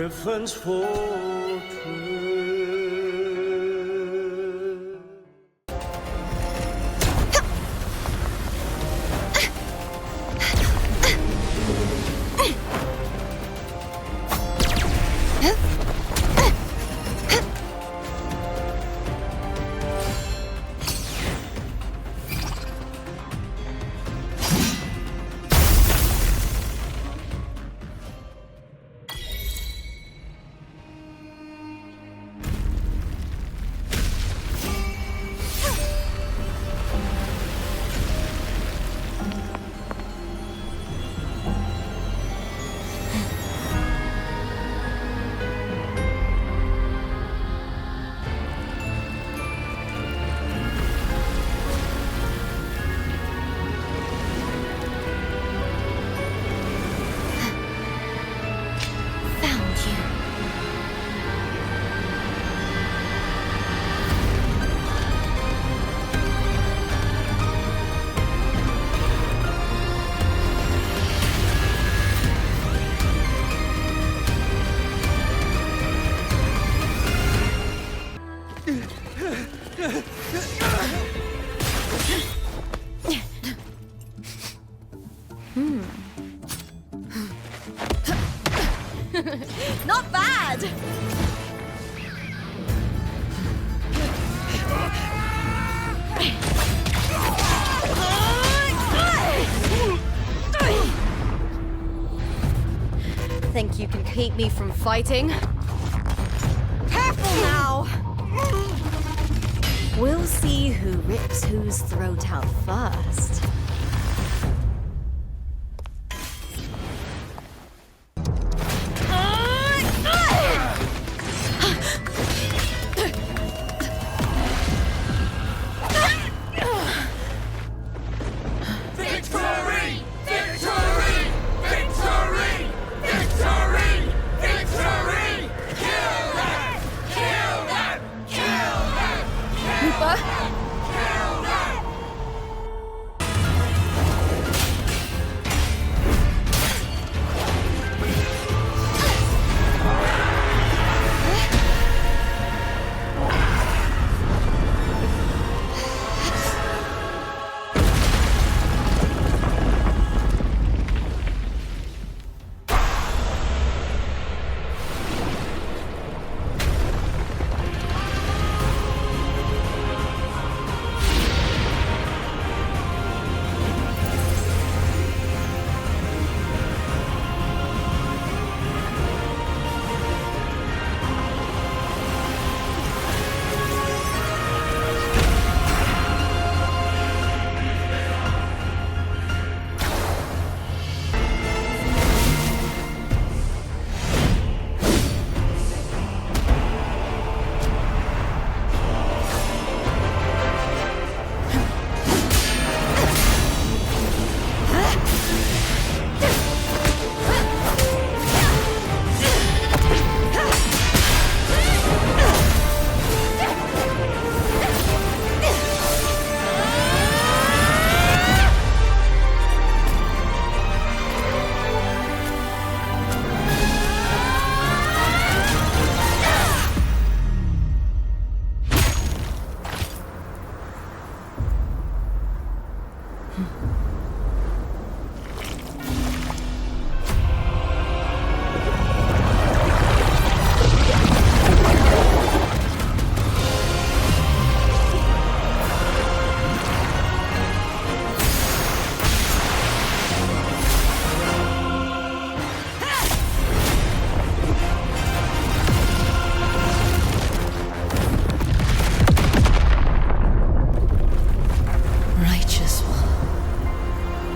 Griffin's fortress. Not bad! Think you can keep me from fighting? Careful now! We'll see who rips whose throat out first.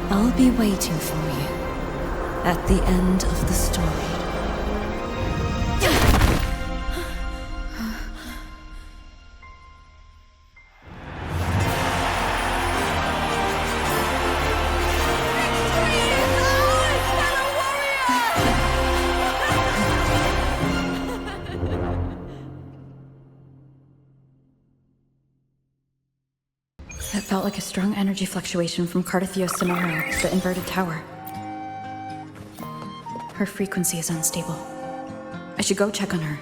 I'll be waiting for you at the end of the story. That felt like a strong energy fluctuation from Cartethia scenario, the inverted tower. Her frequency is unstable. I should go check on her.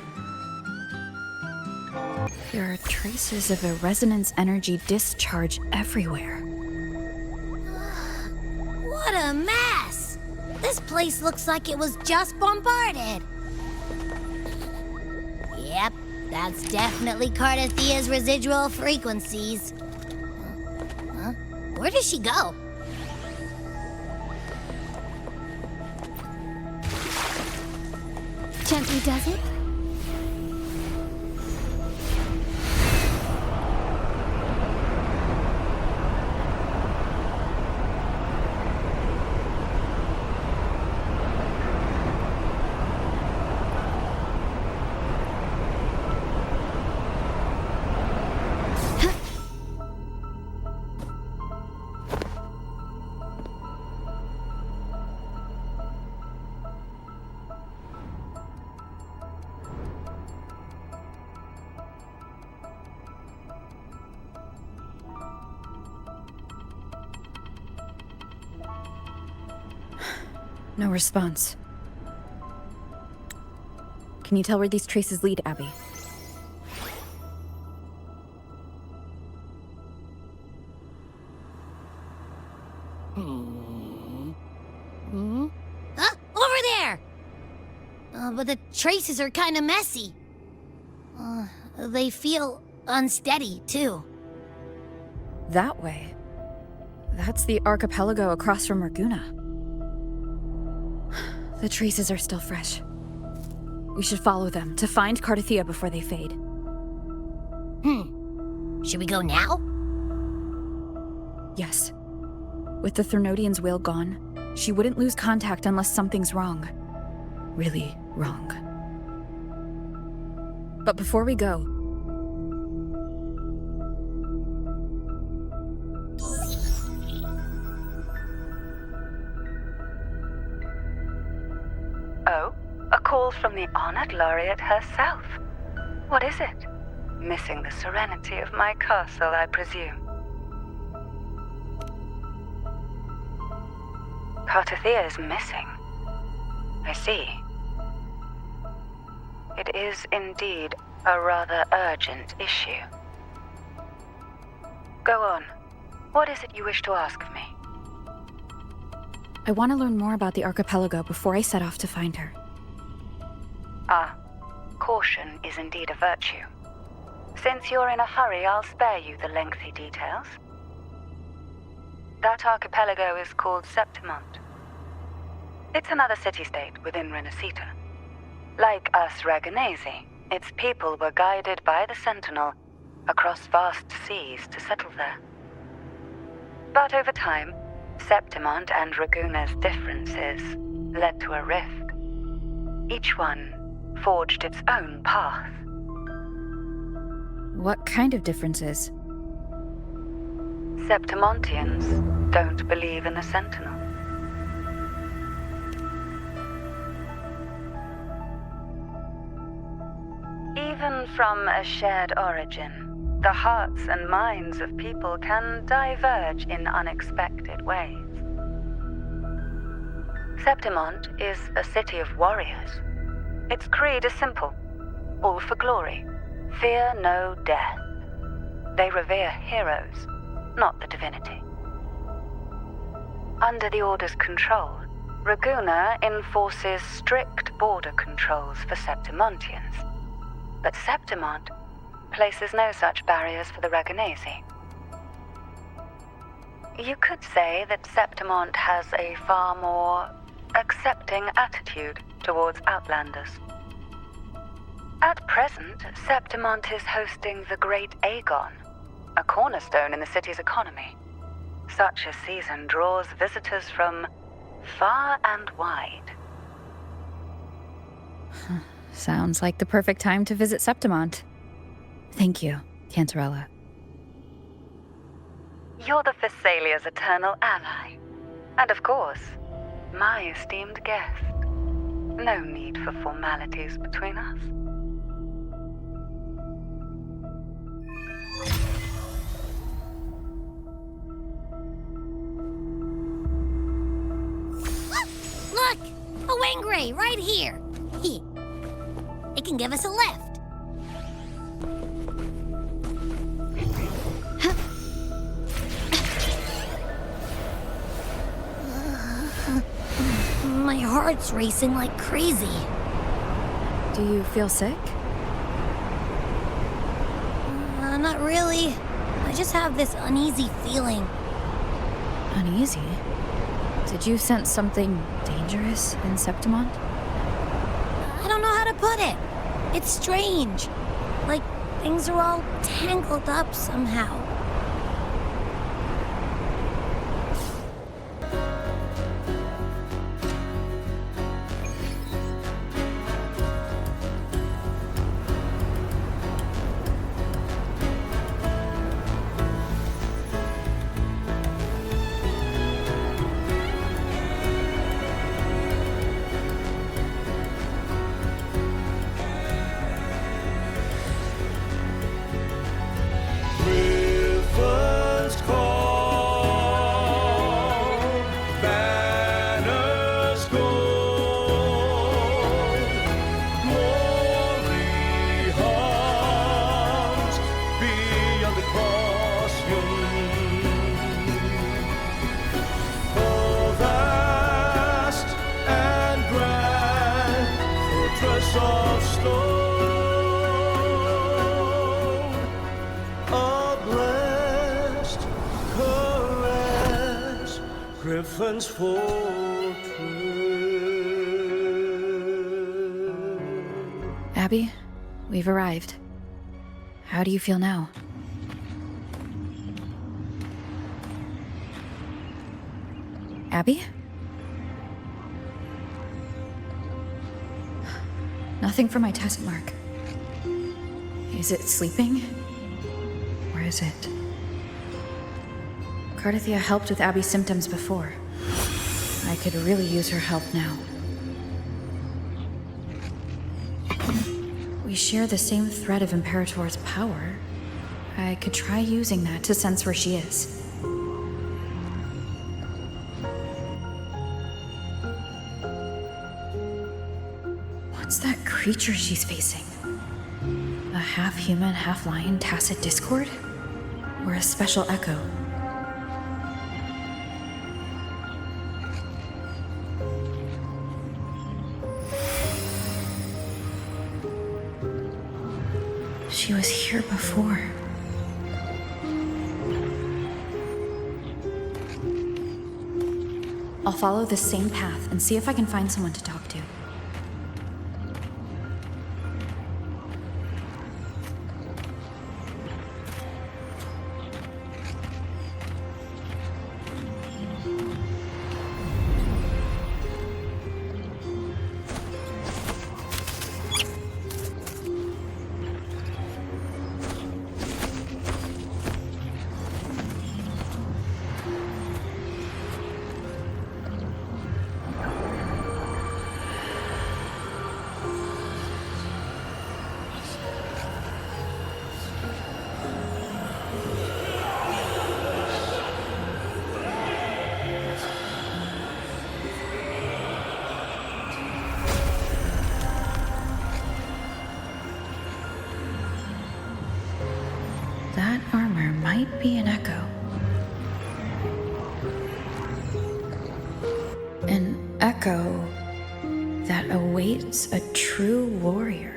There are traces of a resonance energy discharge everywhere. What a mess! This place looks like it was just bombarded. Yep, that's definitely Cartethia's residual frequencies. Huh? Where does she go? Gently does it? No response. Can you tell where these traces lead, Abby? Huh? Over there! But the traces are kind of messy. They feel unsteady, too. That way. That's the archipelago across from Ragusa. The traces are still fresh. We should follow them to find Cartethia before they fade. Should we go now? Yes. With the Threnodian's will gone, she wouldn't lose contact unless something's wrong. Really wrong. But before we go... Oh, a call from the honored laureate herself. What is it? Missing the serenity of my castle, I presume. Cartethia is missing. I see. It is indeed a rather urgent issue. Go on. What is it you wish to ask of me? I want to learn more about the archipelago before I set off to find her. Ah, caution is indeed a virtue. Since you're in a hurry, I'll spare you the lengthy details. That archipelago is called Septimont. It's another city-state within Renacita. Like us Raganese, its people were guided by the Sentinel across vast seas to settle there. But over time, Septimont and Ragusa's differences led to a rift. Each one forged its own path. What kind of differences? Septimontians don't believe in the Sentinel. Even from a shared origin, the hearts and minds of people can diverge in unexpected ways. Septimont is a city of warriors. Its creed is simple: all for glory, fear no death. They revere heroes, not the divinity. Under the Order's control, Ragusa enforces strict border controls for Septimontians, but Septimont places no such barriers for the Raganese. You could say that Septimont has a far more accepting attitude towards outlanders. At present, Septimont is hosting the Great Aegon, a cornerstone in the city's economy. Such a season draws visitors from far and wide. Sounds like the perfect time to visit Septimont. Thank you, Cantarella. You're the Thessalia's eternal ally. And of course, my esteemed guest. No need for formalities between us. Look! A Wengray right here! It can give us a lift. My heart's racing like crazy. Do you feel sick? Not really. I just have this uneasy feeling. Uneasy? Did you sense something dangerous in Septimont? I don't know how to put it. It's strange. Like things are all tangled up somehow. Rivers call, banners go, glory hums beyond the crossing. Oh, vast and grand fortress of stone, a blessed caress, Griffin's fortress. Abby, we've arrived. How do you feel now? Abby? Nothing for my test mark. Is it sleeping? Or is it? Cartethia helped with Abby's symptoms before. I could really use her help now. We share the same thread of Imperator's power. I could try using that to sense where she is. What's that creature she's facing? A half-human, half-lion tacit discord? Or a special echo? She was here before. I'll follow this same path and see if I can find someone to talk to. That armor might be an echo. An echo that awaits a true warrior.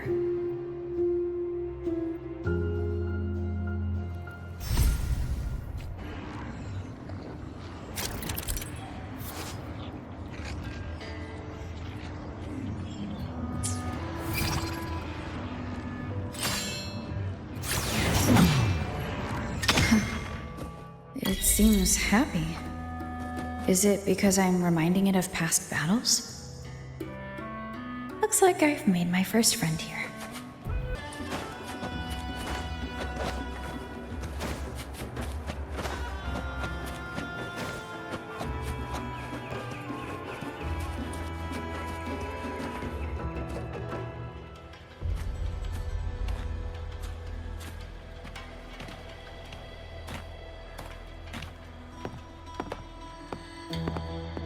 It seems happy. Is it because I'm reminding it of past battles? Looks like I've made my first friend here.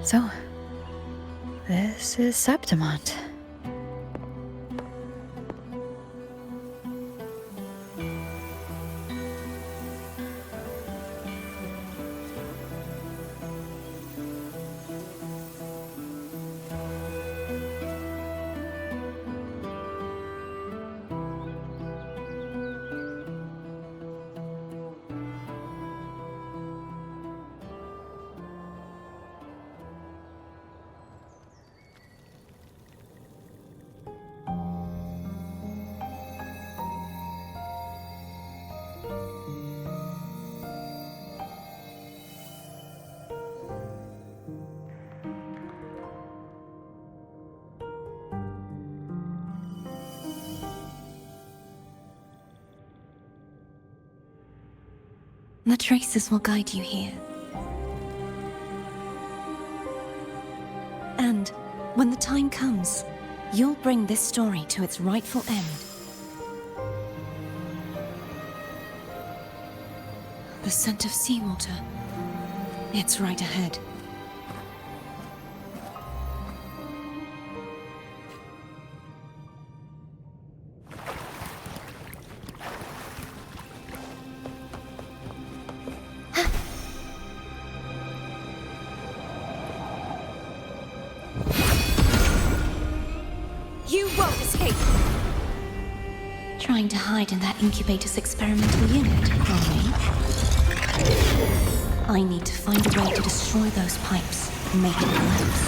So, this is Septimont. The traces will guide you here. And when the time comes, you'll bring this story to its rightful end. The scent of seawater. It's right ahead. You won't escape! Trying to hide in that incubator's experimental unit, Ronnie? I need to find a way to destroy those pipes and make it collapse.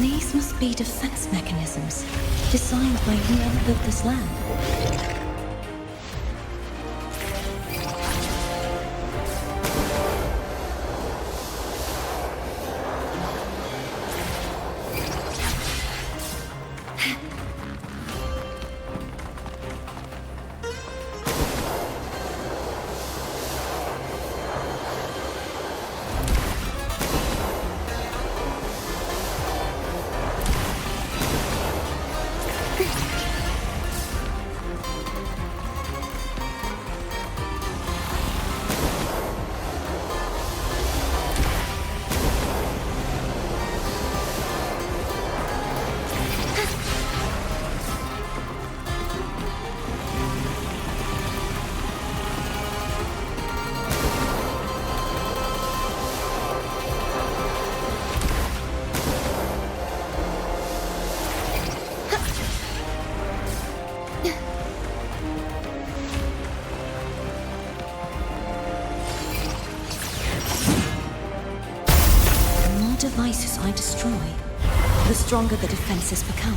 These must be defense mechanisms, designed by whoever built this land. Devices I destroy, the stronger the defenses become.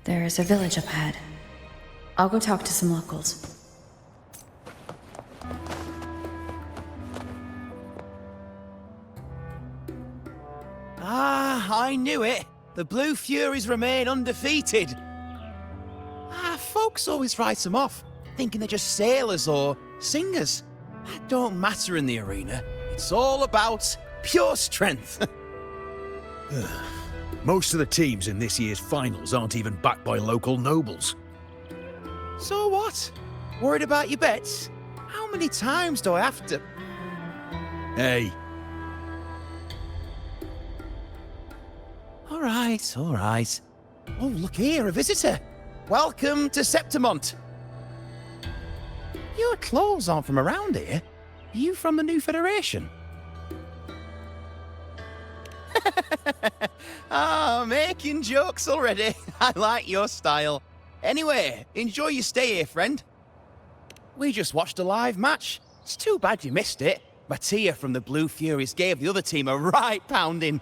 There is a village up ahead. I'll go talk to some locals. Ah, I knew it. The Blue Furies remain undefeated. Folks always write them off, thinking they're just sailors or singers. That don't matter in the arena. It's all about pure strength. Most of the teams in this year's finals aren't even backed by local nobles. So what? Worried about your bets? How many times do I have to... Hey, All right, all right. Oh, look here, a visitor. Welcome to Septimont. Your clothes aren't from around here. Are you from the New Federation? Making jokes already. I like your style. Anyway, enjoy your stay here, friend. We just watched a live match. It's too bad you missed it. Mattia from the Blue Furies gave the other team a right pounding.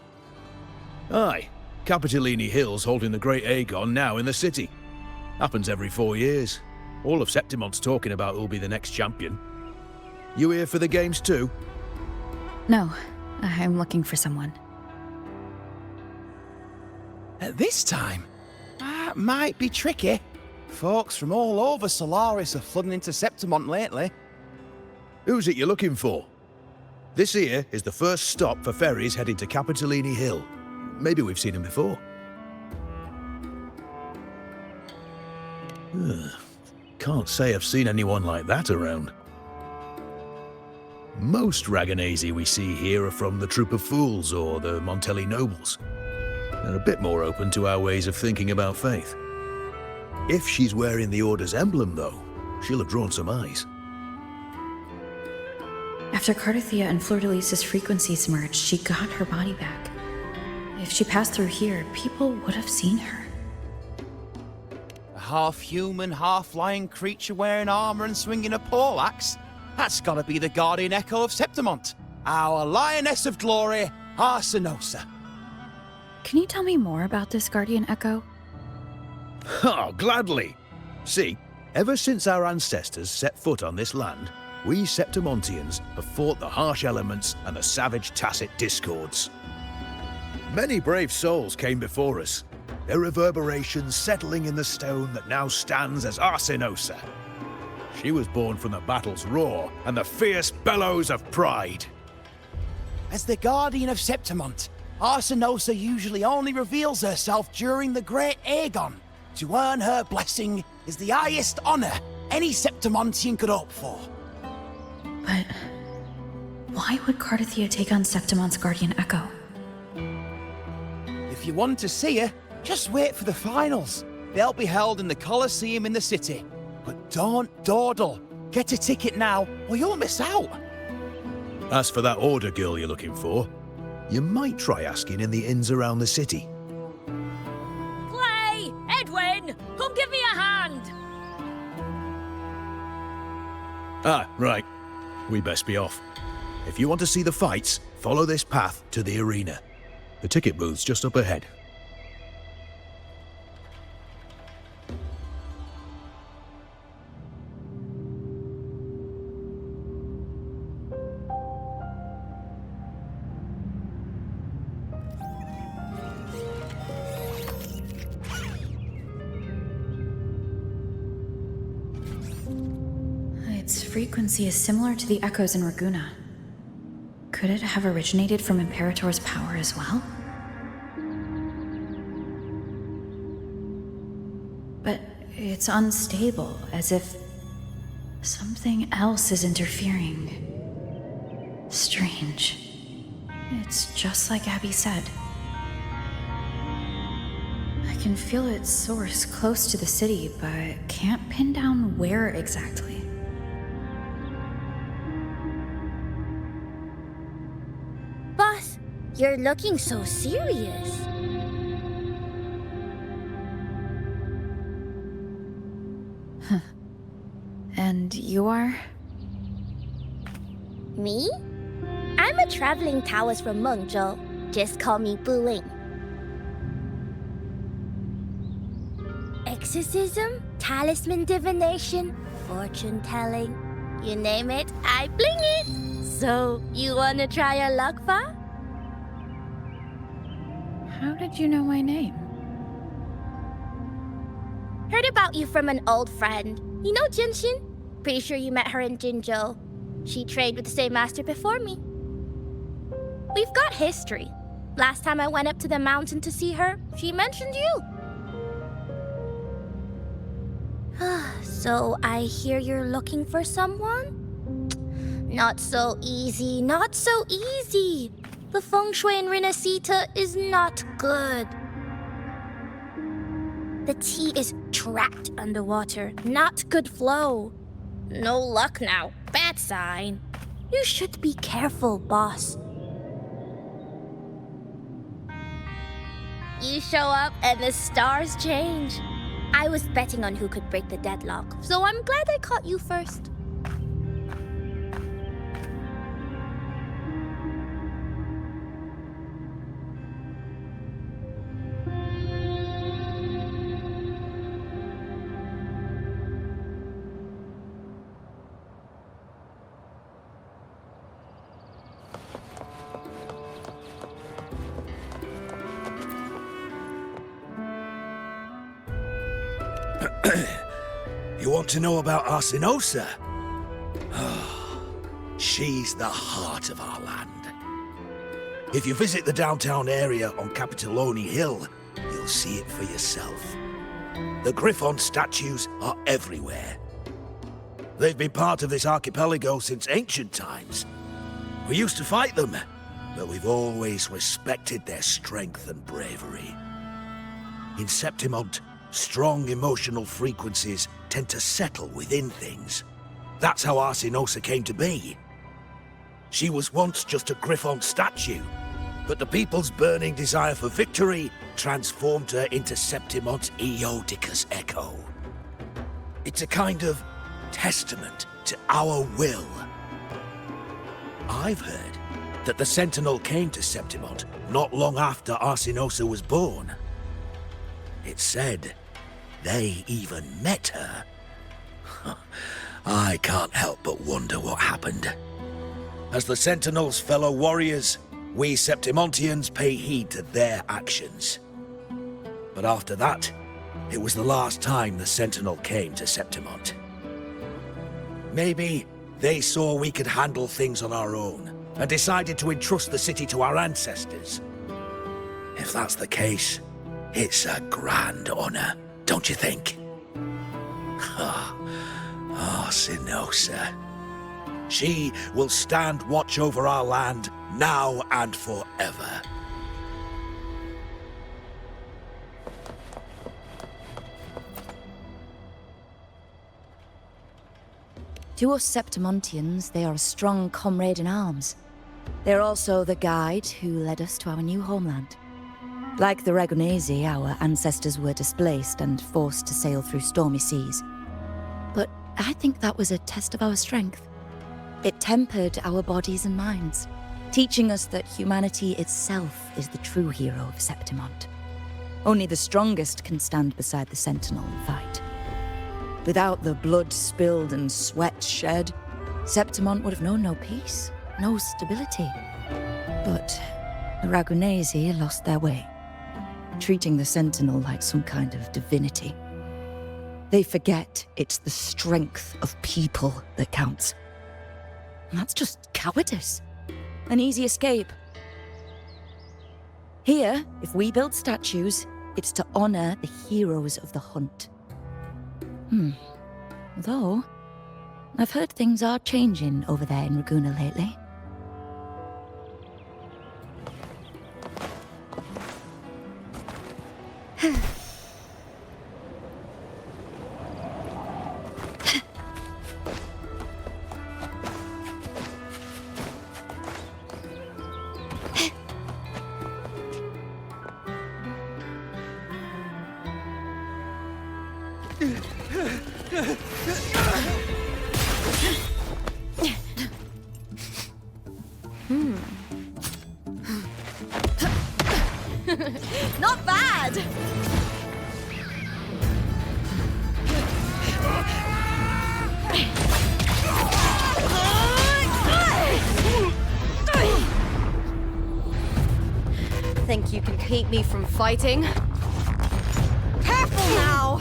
aye. Capitolini Hill's holding the Great Aegon now in the city. Happens every 4 years. All of Septimont's talking about who'll be the next champion. You here for the games too? No, I'm looking for someone. At this time, that might be tricky. Folks from all over Solaris are flooding into Septimont lately. Who's it you're looking for? This here is the first stop for ferries heading to Capitolini Hill. Maybe we've seen him before. Can't say I've seen anyone like that around. Most Raganesi we see here are from the Troop of Fools or the Montelli Nobles. They're a bit more open to our ways of thinking about faith. If she's wearing the Order's emblem, though, she'll have drawn some eyes. After Cartethia and Fleur-de-Lis's frequencies merged, she got her body back. If she passed through here, people would have seen her. A half-human, half-lion creature wearing armor and swinging a poleaxe? That's gotta be the Guardian Echo of Septimont. Our Lioness of Glory, Arsinosa. Can you tell me more about this Guardian Echo? Oh, gladly! See, ever since our ancestors set foot on this land, we Septimontians have fought the harsh elements and the savage Tacit discords. Many brave souls came before us, their reverberations settling in the stone that now stands as Arsinosa. She was born from the battle's roar and the fierce bellows of pride. As the Guardian of Septimont, Arsinosa usually only reveals herself during the Great Aegon. To earn her blessing is the highest honor any Septimontian could hope for. But why would Cartethia take on Septimont's Guardian Echo? If you want to see her, just wait for the finals. They'll be held in the Colosseum in the city. But don't dawdle. Get a ticket now, or you'll miss out. As for that Order girl you're looking for, you might try asking in the inns around the city. Clay! Edwin! Come give me a hand! Ah, right. We best be off. If you want to see the fights, follow this path to the arena. The ticket booth's just up ahead. Its frequency is similar to the echoes in Raguna. Could it have originated from Imperator's power as well? But it's unstable, as if something else is interfering. Strange. It's just like Abby said. I can feel its source close to the city, but can't pin down where exactly. Boss, you're looking so serious. And you are? Me? I'm a traveling Taoist from Mengzhou. Just call me Buling. Exorcism? talisman divination, fortune telling. You name it, I bling it. So, you wanna try your luck, Va? How did you know my name? Heard about you from an old friend. You know Jinshin? Pretty sure you met her in Jinzhou. She trained with the same master before me. We've got history. Last time I went up to the mountain to see her, she mentioned you. So I hear you're looking for someone? Not so easy, not so easy. The feng shui in Renacita is not good. The tea is trapped underwater, not good flow. No luck now, bad sign. You should be careful, boss. You show up and the stars change. I was betting on who could break the deadlock, so I'm glad I caught you first. You want to know about Arsinosa? She's the heart of our land. If you visit the downtown area on Capitolone Hill, you'll see it for yourself. The Griffon statues are everywhere. They've been part of this archipelago since ancient times. We used to fight them, but we've always respected their strength and bravery. In Septimont, strong emotional frequencies tend to settle within things. That's how Arsinosa came to be. She was once just a Griffon statue, but the people's burning desire for victory transformed her into Septimont's Eodica's echo. It's a kind of testament to our will. I've heard that the Sentinel came to Septimont not long after Arsinosa was born. It's said they even met her. I can't help but wonder what happened. As the Sentinel's fellow warriors, we Septimontians pay heed to their actions. But after that, it was the last time the Sentinel came to Septimont. Maybe they saw we could handle things on our own, and decided to entrust the city to our ancestors. If that's the case, it's a grand honor, don't you think? Arsinosa. She will stand watch over our land now and forever. To us Septimontians, they are a strong comrade in arms. They're also the guide who led us to our new homeland. Like the Ragonese, our ancestors were displaced and forced to sail through stormy seas. But I think that was a test of our strength. It tempered our bodies and minds, teaching us that humanity itself is the true hero of Septimont. Only the strongest can stand beside the Sentinel and fight. Without the blood spilled and sweat shed, Septimont would have known no peace, no stability. But the Ragonese lost their way, treating the Sentinel like some kind of divinity. They forget it's the strength of people that counts. And that's just cowardice. An easy escape. Here, if we build statues, it's to honor the heroes of the hunt. Although, I've heard things are changing over there in Raguna lately. Not bad! keep me from fighting. Careful now!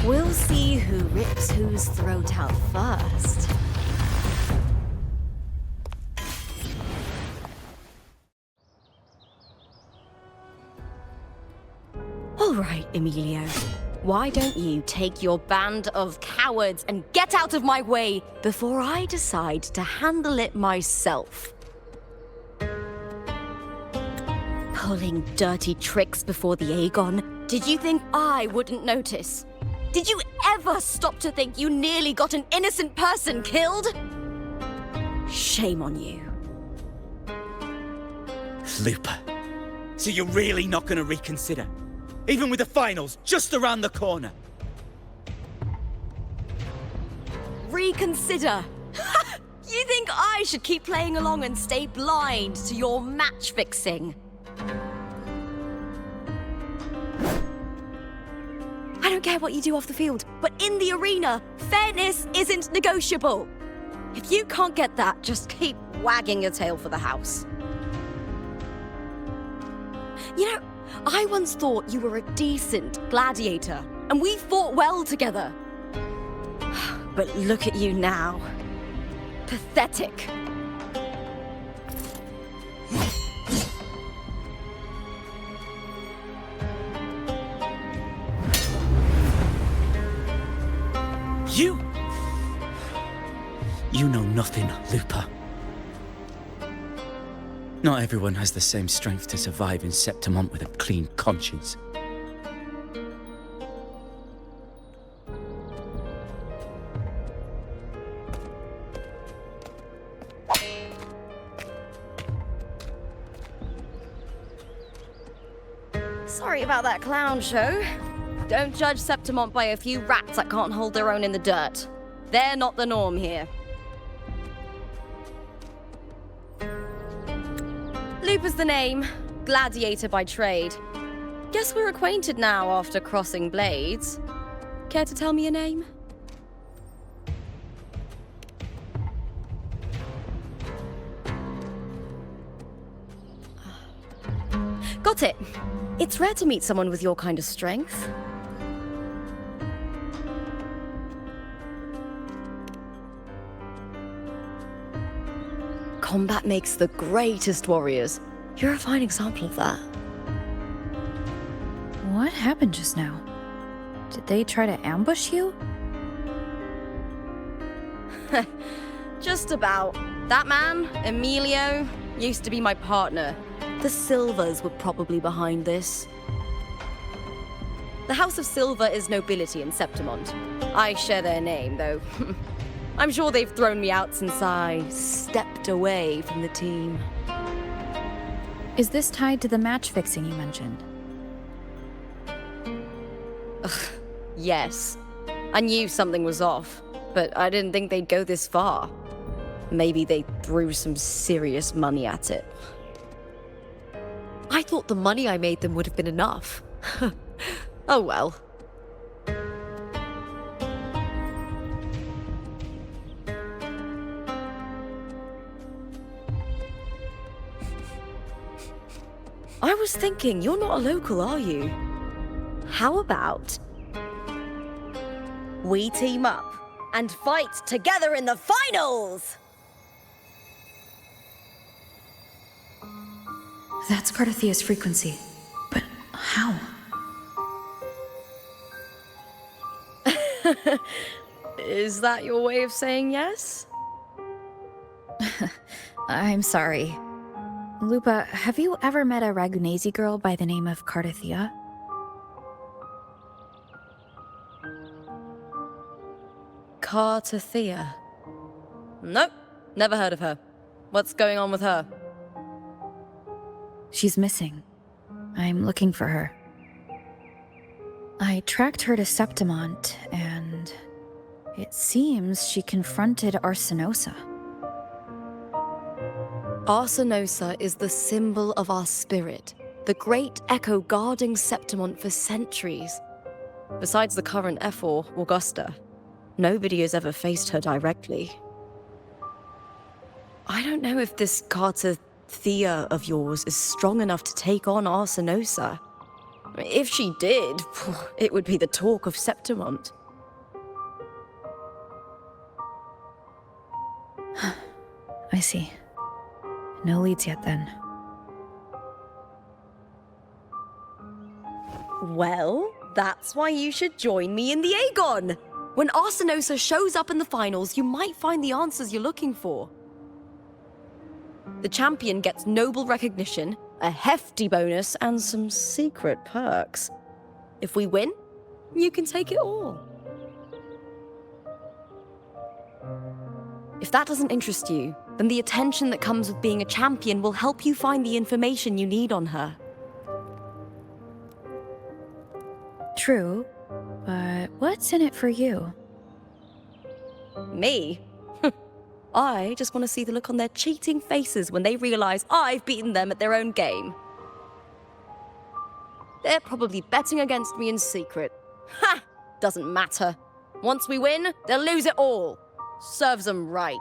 We'll see who rips whose throat out first. All right, Emilio. Why don't you take your band of cowards and get out of my way before I decide to handle it myself? Pulling dirty tricks before the Aegon. Did you think I wouldn't notice? Did you ever stop to think you nearly got an innocent person killed? Shame on you. Lupa, so you're really not going to reconsider? Even with the finals just around the corner? Reconsider? You think I should keep playing along and stay blind to your match fixing? I don't care what you do off the field, but in the arena, fairness isn't negotiable. If you can't get that, just keep wagging your tail for the house. You know, I once thought you were a decent gladiator, and we fought well together. But look at you now. Pathetic. You know nothing, Lupa. Not everyone has the same strength to survive in Septimont with a clean conscience. Sorry about that clown show. Don't judge Septimont by a few rats that can't hold their own in the dirt. They're not the norm here. Lupa's the name, gladiator by trade. Guess we're acquainted now after crossing blades. Care to tell me your name? Got it. It's rare to meet someone with your kind of strength. Combat makes the greatest warriors. You're a fine example of that. What happened just now? Did they try to ambush you? Just about. That man, Emilio, used to be my partner. The Silvers were probably behind this. The House of Silver is nobility in Septimont. I share their name, though. I'm sure they've thrown me out since I stepped away from the team. Is this tied to the match fixing you mentioned? Yes. I knew something was off, but I didn't think they'd go this far. Maybe they threw some serious money at it. I thought the money I made them would have been enough. Oh well. I was thinking, you're not a local, are you? How about we team up and fight together in the finals? That's Cartethia's frequency. But how? Is that your way of saying yes? I'm sorry. Lupa, have you ever met a Ragunese girl by the name of Cartethia? Cartethia? Nope, never heard of her. What's going on with her? She's missing. I'm looking for her. I tracked her to Septimont, and it seems she confronted Arsenosa. Arsenosa is the symbol of our spirit, the great echo guarding Septimont for centuries. Besides the current F4, Augusta, nobody has ever faced her directly. I don't know if this Thea of yours is strong enough to take on Arsinosa. If she did, it would be the talk of Septimont. I see. No leads yet then. Well, that's why you should join me in the Aegon. When Arsinosa shows up in the finals, you might find the answers you're looking for. The champion gets noble recognition, a hefty bonus, and some secret perks. If we win, you can take it all. If that doesn't interest you, then the attention that comes with being a champion will help you find the information you need on her. True, but what's in it for you? Me? I just want to see the look on their cheating faces when they realize I've beaten them at their own game. They're probably betting against me in secret. Ha! Doesn't matter. Once we win, they'll lose it all. Serves them right.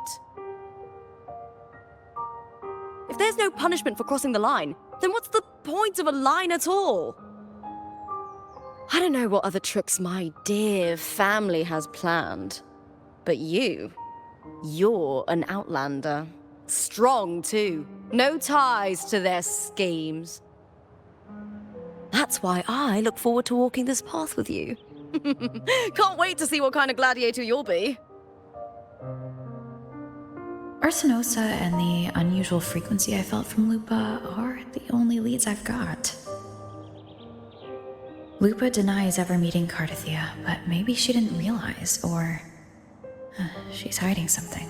If there's no punishment for crossing the line, then what's the point of a line at all? I don't know what other tricks my dear family has planned, but you're an outlander. Strong, too. No ties to their schemes. That's why I look forward to walking this path with you. Can't wait to see what kind of gladiator you'll be. Arsinosa and the unusual frequency I felt from Lupa are the only leads I've got. Lupa denies ever meeting Cartethia, but maybe she didn't realize, or she's hiding something.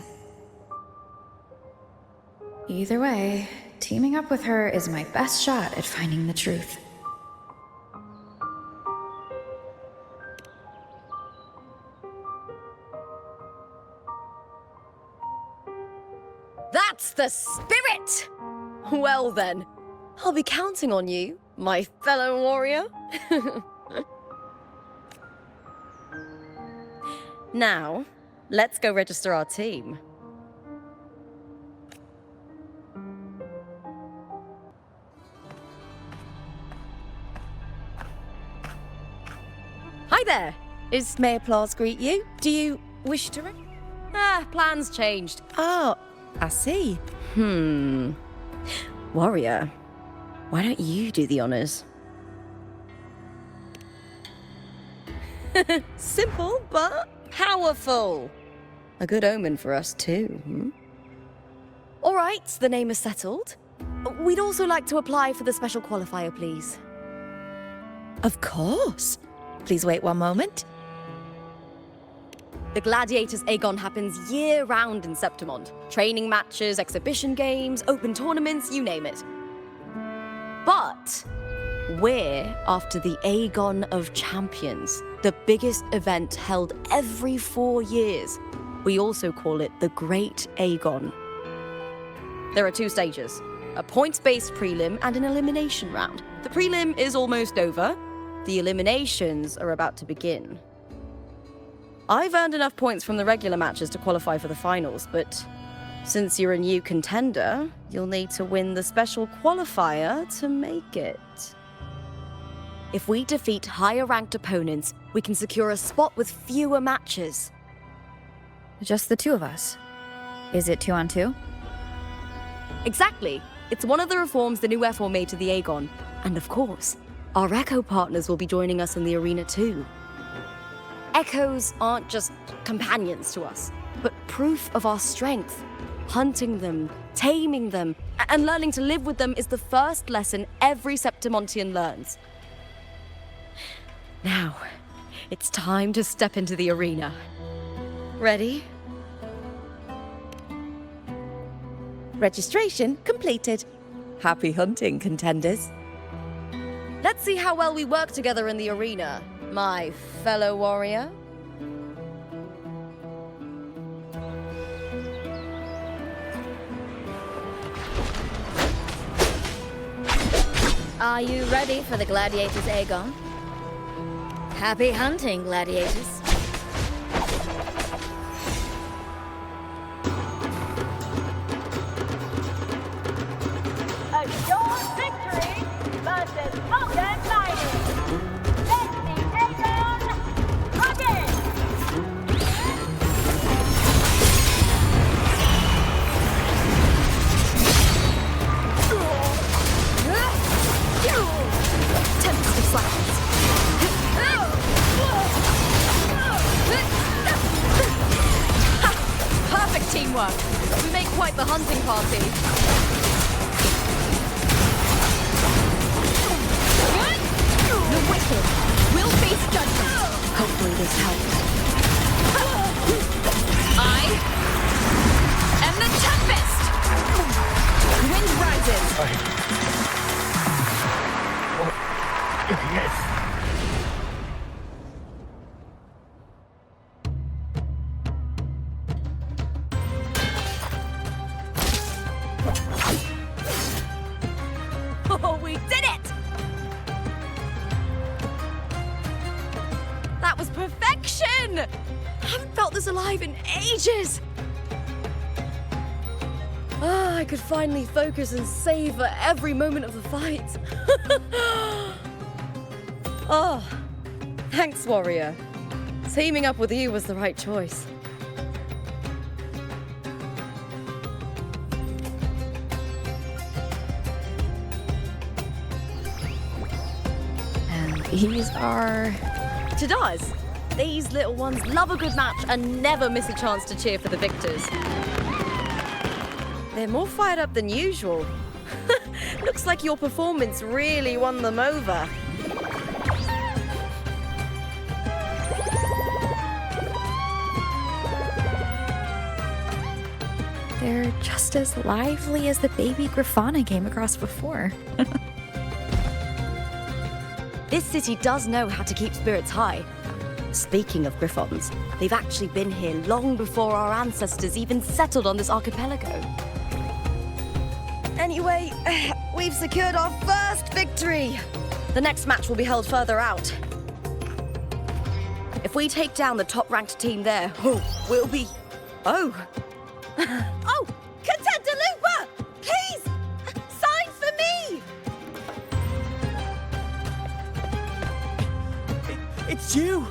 Either way, teaming up with her is my best shot at finding the truth. That's the spirit! Well then, I'll be counting on you, my fellow warrior. Now, let's go register our team. Hi there! Is May Applause greet you? Do you wish to plans changed. Oh, I see. Warrior, why don't you do the honors? Simple, but powerful. A good omen for us too, All right, the name is settled. We'd also like to apply for the special qualifier, please. Of course. Please wait one moment. The Gladiators Aegon happens year-round in Septimont. Training matches, exhibition games, open tournaments, you name it. But we're after the Aegon of Champions, the biggest event held every 4 years. We also call it the Great Aegon. There are 2 stages, a points-based prelim and an elimination round. The prelim is almost over. The eliminations are about to begin. I've earned enough points from the regular matches to qualify for the finals, but since you're a new contender, you'll need to win the special qualifier to make it. If we defeat higher-ranked opponents, we can secure a spot with fewer matches. Just the 2 of us? Is it 2-on-2? Exactly. It's one of the reforms the new F4 made to the Aegon. And of course, our Echo partners will be joining us in the arena too. Echoes aren't just companions to us, but proof of our strength. Hunting them, taming them, and learning to live with them is the first lesson every Septimontian learns. Now, it's time to step into the arena. Ready? Registration completed. Happy hunting, contenders. Let's see how well we work together in the arena, my fellow warrior. Are you ready for the Gladiators Aegon? Happy hunting, gladiators. teamwork. We make quite the hunting party. The wicked will face judgment. Hopefully this helps. I am the Tempest! Wind rises. Yes. Oh, we did it! That was perfection! I haven't felt this alive in ages! Ah, I could finally focus and savor every moment of the fight. Oh, thanks, warrior. Teaming up with you was the right choice. And these are... Tadars! These little ones love a good match and never miss a chance to cheer for the victors. They're more fired up than usual. Looks like your performance really won them over. They're just as lively as the baby Grafana came across before. This city does know how to keep spirits high. Speaking of Griffons, they've actually been here long before our ancestors even settled on this archipelago. Anyway, we've secured our first victory. The next match will be held further out. If we take down the top-ranked team there, we'll be... Oh! Oh! Cartethia Lupa! Please! Sign for me! It's you!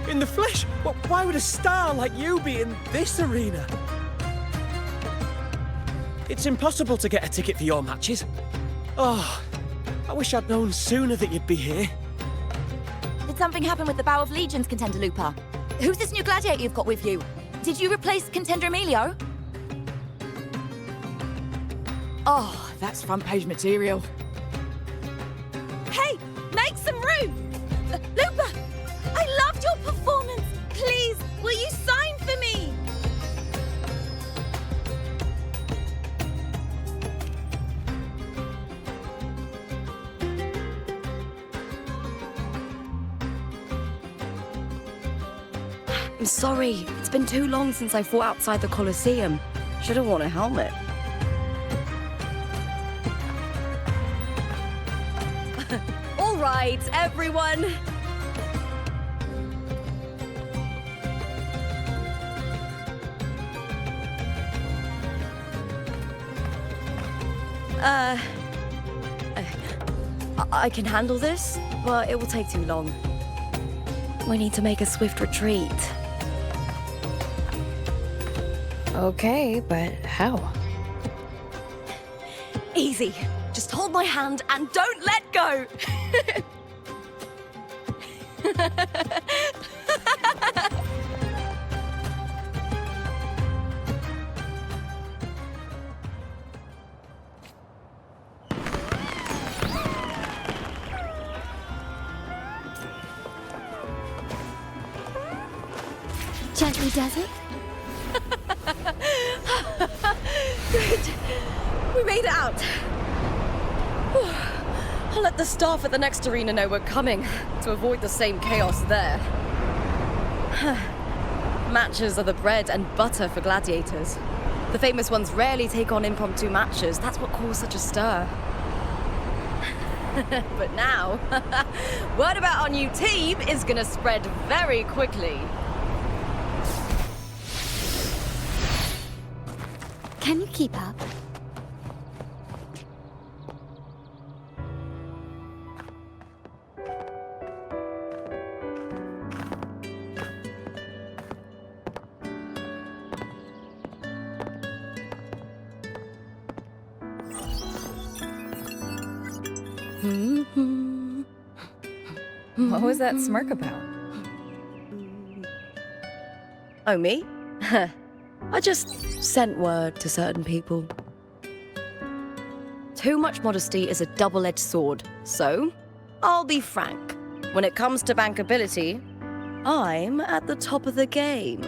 In the flesh! Why would a star like you be in this arena? It's impossible to get a ticket for your matches. Oh, I wish I'd known sooner that you'd be here. Did something happen with the Bow of Legions, Contender Lupa? Who's this new gladiator you've got with you? Did you replace Contender Emilio? Oh, that's front-page material. Hey, make some room! Lupa, I loved your performance! Please, will you sign for me? I'm sorry. It's been too long since I fought outside the Colosseum. Should have worn a helmet. All right, everyone. I can handle this, but it will take too long. We need to make a swift retreat. Okay, but how? Easy. Just hold my hand and don't let go. Gently does it? Good. We made it out. Whew. I'll let the staff at the next arena know we're coming to avoid the same chaos there. Matches are the bread and butter for gladiators. The famous ones rarely take on impromptu matches. That's what caused such a stir. But now, word about our new team is gonna spread very quickly. Can you keep up? What was that smirk about? Oh, me? I just sent word to certain people. Too much modesty is a double-edged sword, so I'll be frank. When it comes to bankability, I'm at the top of the game.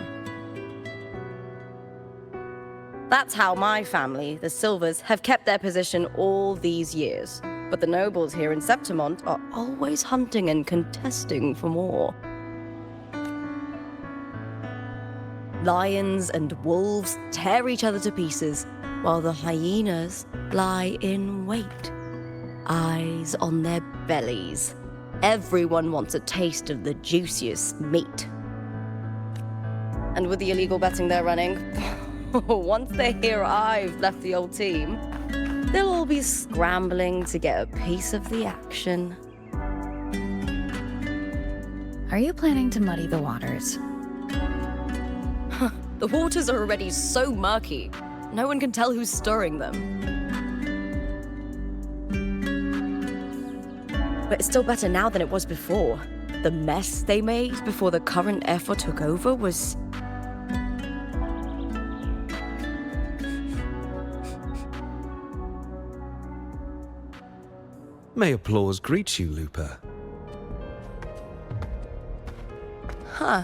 That's how my family, the Silvers, have kept their position all these years. But the nobles here in Septimont are always hunting and contesting for more. Lions and wolves tear each other to pieces, while the hyenas lie in wait, eyes on their bellies. Everyone wants a taste of the juiciest meat. And with the illegal betting they're running, once they hear I've left the old team, they'll all be scrambling to get a piece of the action. Are you planning to muddy the waters? The waters are already so murky, no one can tell who's stirring them. But it's still better now than it was before. The mess they made before the current effort took over was... May applause greet you, Lupa. Huh.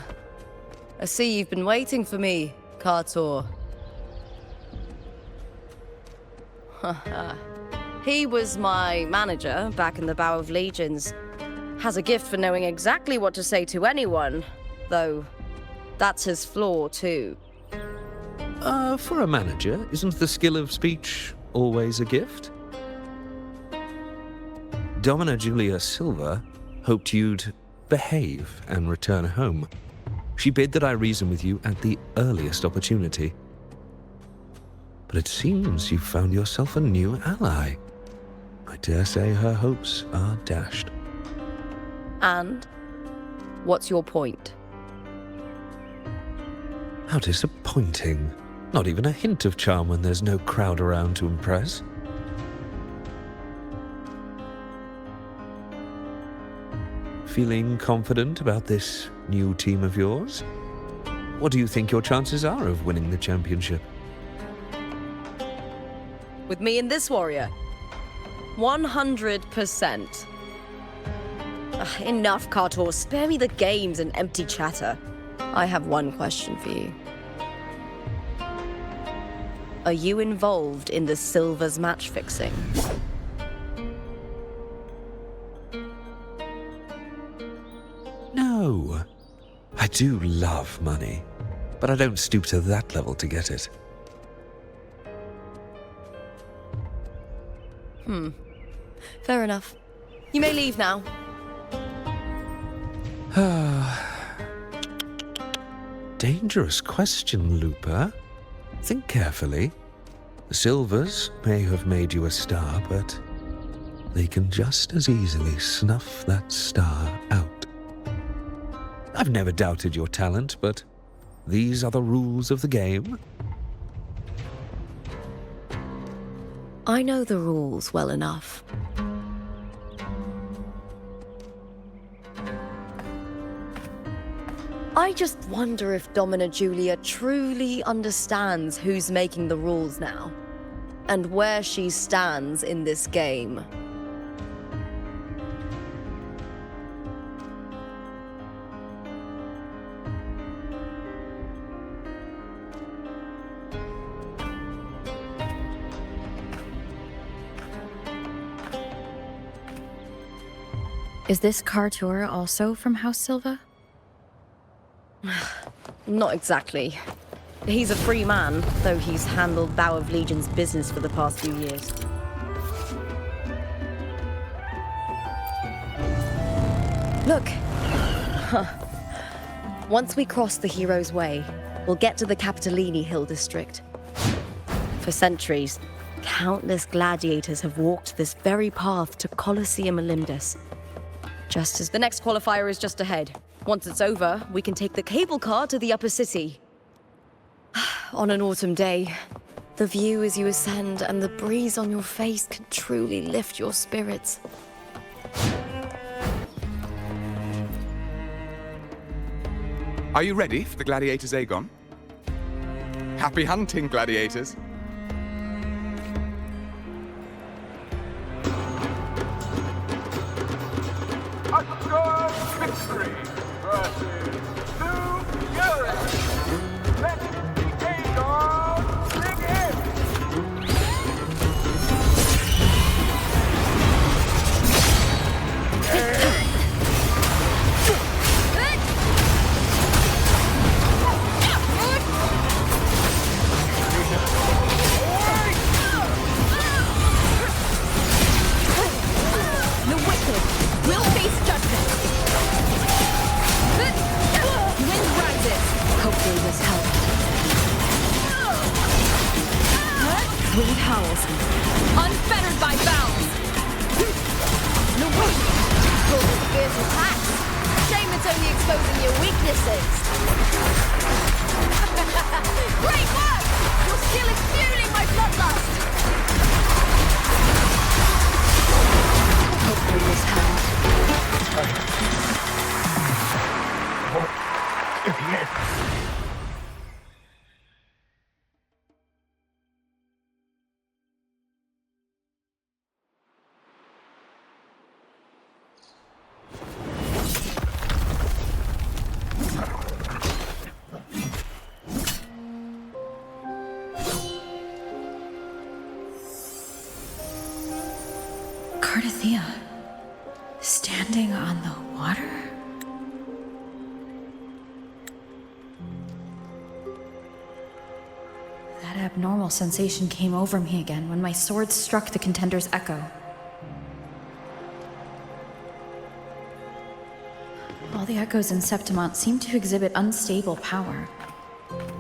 I see you've been waiting for me, Cartor. He was my manager back in the Bow of Legions. Has a gift for knowing exactly what to say to anyone, though that's his flaw too. For a manager, isn't the skill of speech always a gift? Domina Julia Silva hoped you'd behave and return home. She bid that I reason with you at the earliest opportunity. But it seems you've found yourself a new ally. I dare say her hopes are dashed. And? What's your point? How disappointing. Not even a hint of charm when there's no crowd around to impress. Feeling confident about this new team of yours? What do you think your chances are of winning the championship? With me and this warrior? 100%. Enough, Cartor. Spare me the games and empty chatter. I have one question for you. Are you involved in the Silvers match fixing? No. I do love money, but I don't stoop to that level to get it. Fair enough. You may leave now. Dangerous question, Lupa. Think carefully. The Silvers may have made you a star, but they can just as easily snuff that star out. I've never doubted your talent, but these are the rules of the game. I know the rules well enough. I just wonder if Domina Julia truly understands who's making the rules now, and where she stands in this game. Is this Cartor also from House Silva? Not exactly. He's a free man, though he's handled Bow of Legion's business for the past few years. Look! Once we cross the Hero's Way, we'll get to the Capitolini Hill district. For centuries, countless gladiators have walked this very path to Colosseum Olympus. Just as the next qualifier is just ahead. Once it's over, we can take the cable car to the upper city. On an autumn day, the view as you ascend and the breeze on your face can truly lift your spirits. Are you ready for the Gladiator's Aegon? Happy hunting, gladiators. Victory versus New Europe. Let the Aegon begin. The wicked will face judgment. Wind rises. Hopefully this helps. Wind howls. Unfettered by bounds. The wind. Full of fierce attacks. Shame it's only exposing your weaknesses. Great work! Your skill is fueling my bloodlust. Hopefully this helps. Cartethia, standing on the water? That abnormal sensation came over me again when my sword struck the contender's echo. All the echoes in Septimont seem to exhibit unstable power.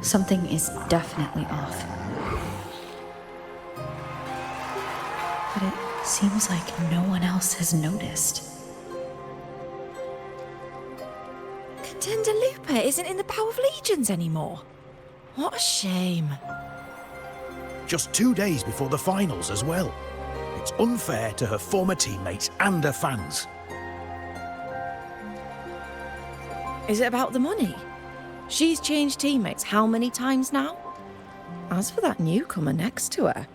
Something is definitely off. But it seems like no one else has noticed. Contender Lupa isn't in the Power of Legions anymore. What a shame. Just 2 days before the finals as well. It's unfair to her former teammates and her fans. Is it about the money? She's changed teammates how many times now? As for that newcomer next to her...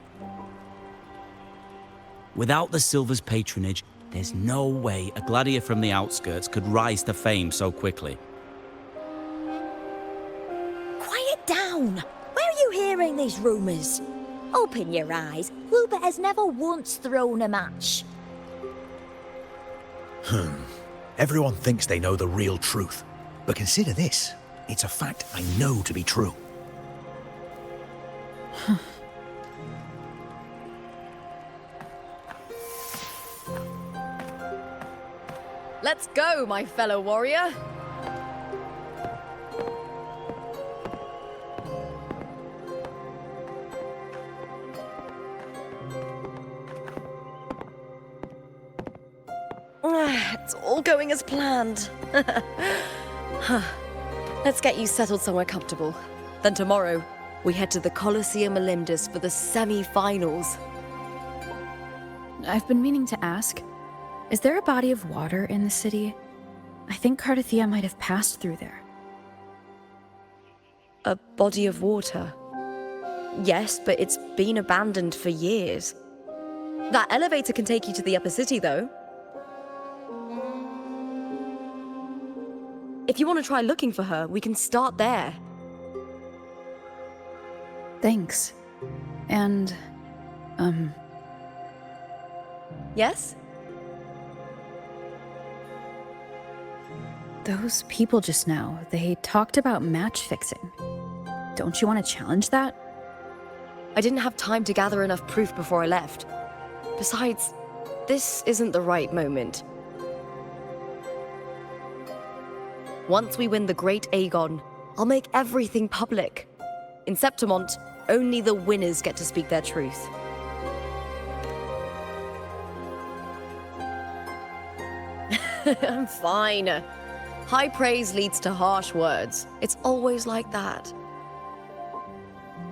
Without the Silver's patronage, there's no way a gladiator from the outskirts could rise to fame so quickly. Quiet down! Where are you hearing these rumours? Open your eyes. Lupa has never once thrown a match. Everyone thinks they know the real truth. But consider this. It's a fact I know to be true. Let's go, my fellow warrior. It's all going as planned. Let's get you settled somewhere comfortable. Then tomorrow, we head to the Colosseum Olympus for the semi-finals. I've been meaning to ask, is there a body of water in the city? I think Cartethia might have passed through there. A body of water? Yes, but it's been abandoned for years. That elevator can take you to the upper city, though. If you want to try looking for her, we can start there. Thanks. And, Yes? those people just now, they talked about match fixing. Don't you want to challenge that? I didn't have time to gather enough proof before I left. Besides, this isn't the right moment. Once we win the Great Aegon, I'll make everything public. In Septimont, only the winners get to speak their truth. I'm fine. High praise leads to harsh words. It's always like that.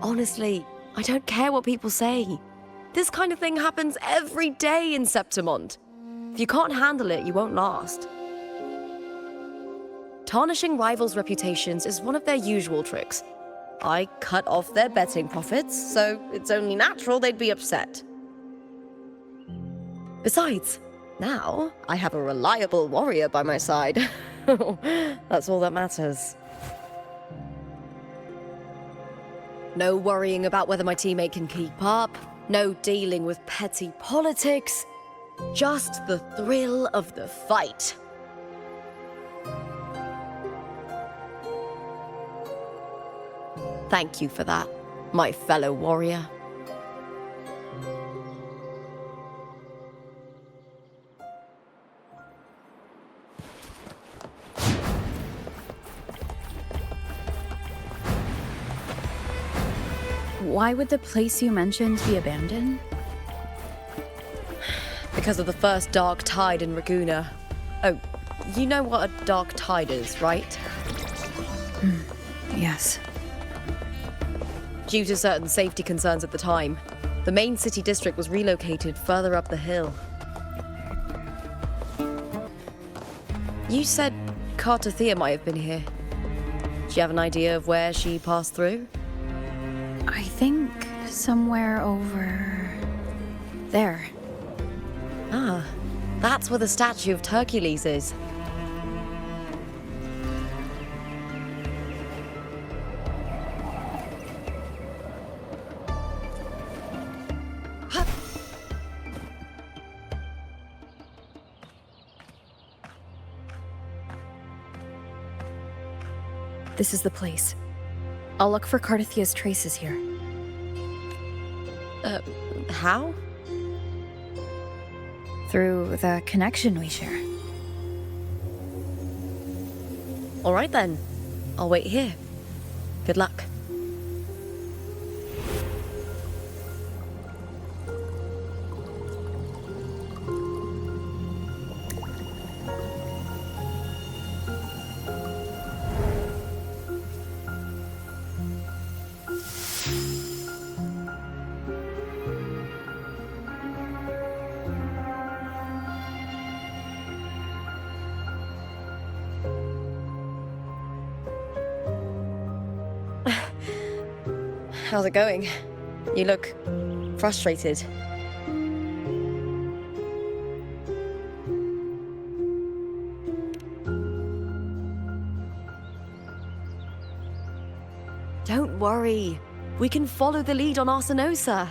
Honestly, I don't care what people say. This kind of thing happens every day in Septimont. If you can't handle it, you won't last. Tarnishing rivals' reputations is one of their usual tricks. I cut off their betting profits, so it's only natural they'd be upset. Besides, now I have a reliable warrior by my side. That's all that matters. No worrying about whether my teammate can keep up, no dealing with petty politics, just the thrill of the fight. Thank you for that, my fellow warrior. Why would the place you mentioned be abandoned? Because of the first dark tide in Ragusa. Oh, you know what a dark tide is, right? Yes. Due to certain safety concerns at the time, the main city district was relocated further up the hill. You said Cartethia might have been here. Do you have an idea of where she passed through? I think somewhere over there. Ah, that's where the statue of Hercules is. This is the place. I'll look for Cartethia's traces here. How? Through the connection we share. All right then. I'll wait here. Good luck. How's it going? You look frustrated. Don't worry. We can follow the lead on Arsinosa.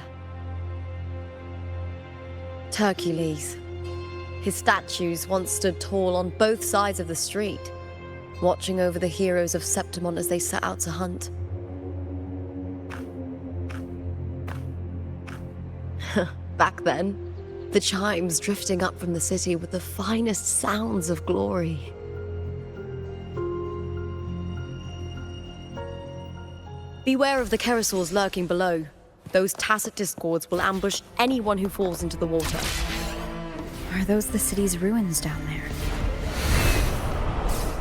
Hercules. His statues once stood tall on both sides of the street, watching over the heroes of Septimont as they set out to hunt. Back then, the chimes drifting up from the city with the finest sounds of glory. Beware of the Kerosaurs lurking below. Those tacit discords will ambush anyone who falls into the water. Are those the city's ruins down there?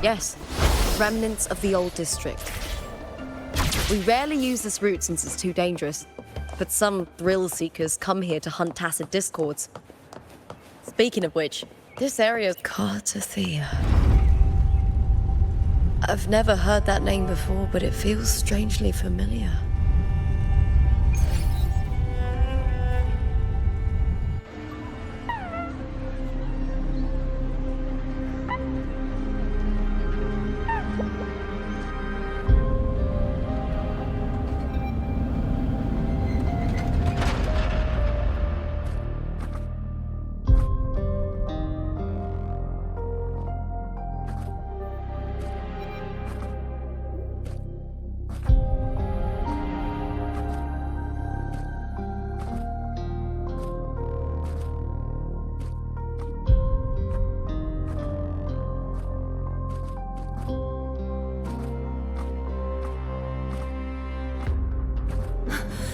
Yes, remnants of the old district. We rarely use this route since it's too dangerous, but some thrill-seekers come here to hunt tacit discords. Speaking of which, this area's Cartethia. I've never heard that name before, but it feels strangely familiar.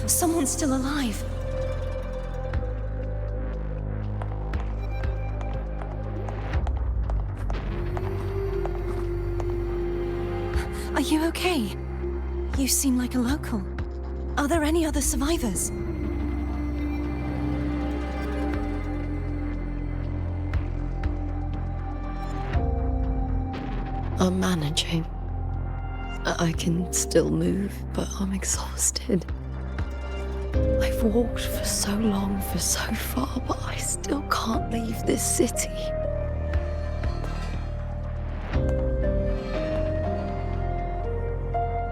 Someone's still alive. Are you okay? You seem like a local. Are there any other survivors? I'm managing. I can still move, but I'm exhausted. I've walked for so long, for so far, but I still can't leave this city.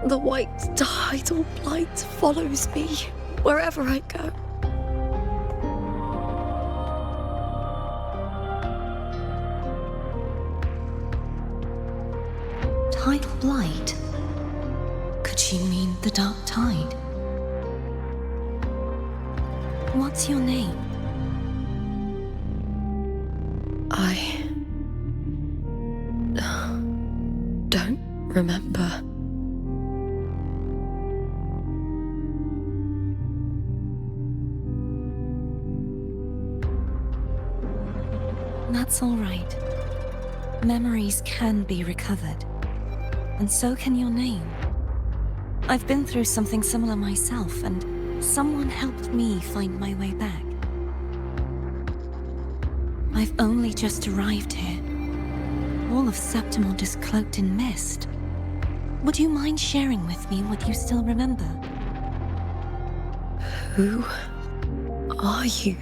The white tidal blight follows me wherever I go. Tidal blight? Could she mean the dark tide? What's your name? I don't remember. That's all right. Memories can be recovered. And so can your name. I've been through something similar myself, and someone helped me find my way back. I've only just arrived here. All of Septimont is cloaked in mist. Would you mind sharing with me what you still remember? Who are you?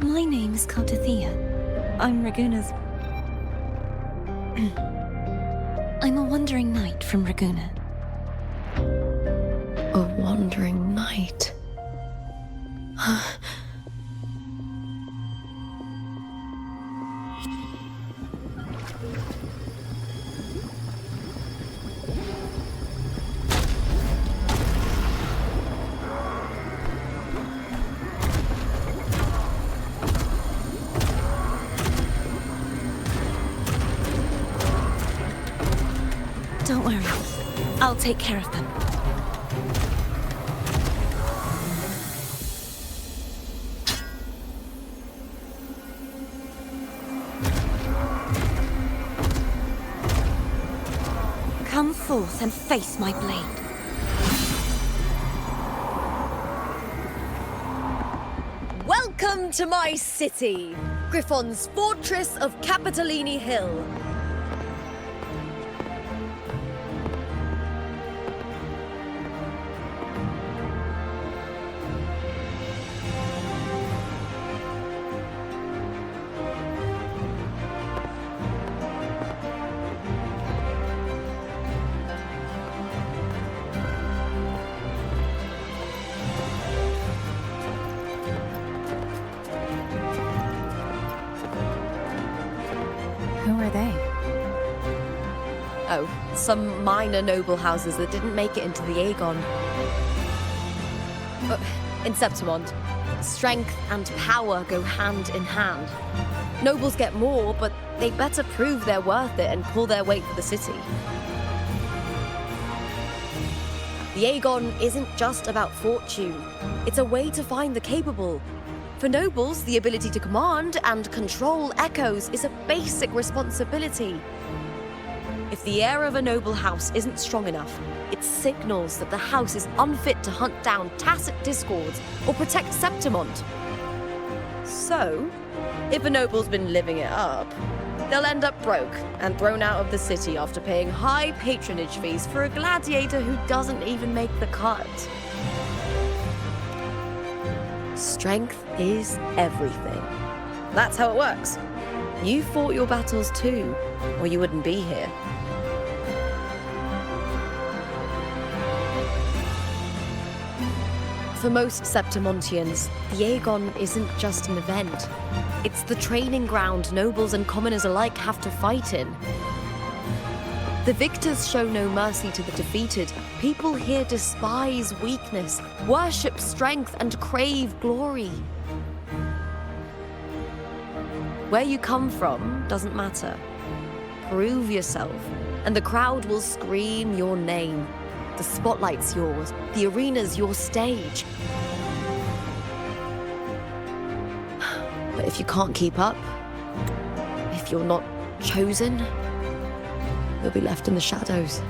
My name is Cartethia. I'm Raguna's... I'm a wandering knight from Raguna. A wandering knight. Don't worry. I'll take care of them. Come forth and face my blade. Welcome to my city, Griffon's fortress of Capitolini Hill. Who are they? Oh, some minor noble houses that didn't make it into the Aegon. In Septimont, strength and power go hand in hand. Nobles get more, but they better prove they're worth it and pull their weight for the city. The Aegon isn't just about fortune. It's a way to find the capable. For nobles, the ability to command and control echoes is a basic responsibility. If the heir of a noble house isn't strong enough, it signals that the house is unfit to hunt down tacit discords or protect Septimont. So, if a noble's been living it up, they'll end up broke and thrown out of the city after paying high patronage fees for a gladiator who doesn't even make the cut. Strength is everything. That's how it works. You fought your battles too, or you wouldn't be here. For most Septimontians, the Aegon isn't just an event. It's the training ground nobles and commoners alike have to fight in. The victors show no mercy to the defeated. People here despise weakness, worship strength, and crave glory. Where you come from doesn't matter. Prove yourself, and the crowd will scream your name. The spotlight's yours, the arena's your stage. But if you can't keep up, if you're not chosen, you'll be left in the shadows.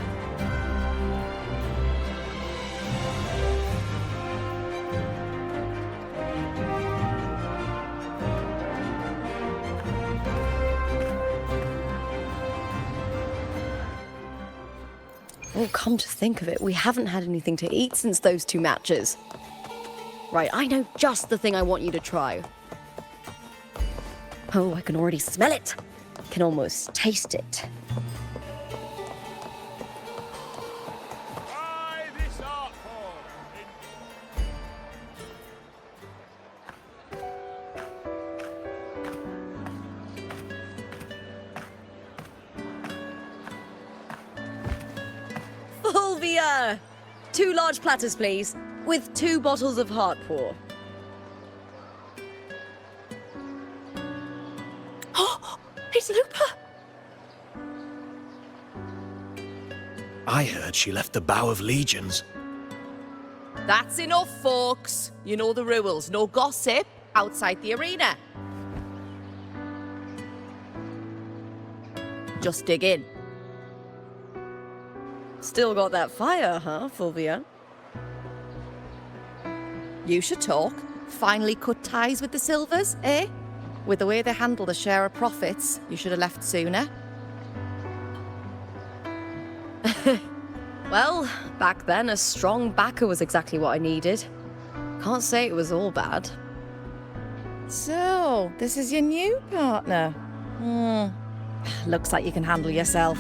Oh, come to think of it, we haven't had anything to eat since those 2 matches. Right, I know just the thing I want you to try. Oh, I can already smell it. Can almost taste it. Try this art form. Fulvia! 2 large platters, please, with 2 bottles of heart pour. Oh, it's Lupa! I heard she left the Bow of Legions. That's enough, folks. You know the rules. No gossip outside the arena. Just dig in. Still got that fire, huh, Fulvia? You should talk. Finally cut ties with the Silvers, eh? With the way they handle the share of profits, you should have left sooner. Well, back then, a strong backer was exactly what I needed. Can't say it was all bad. So, this is your new partner. Looks like you can handle yourself.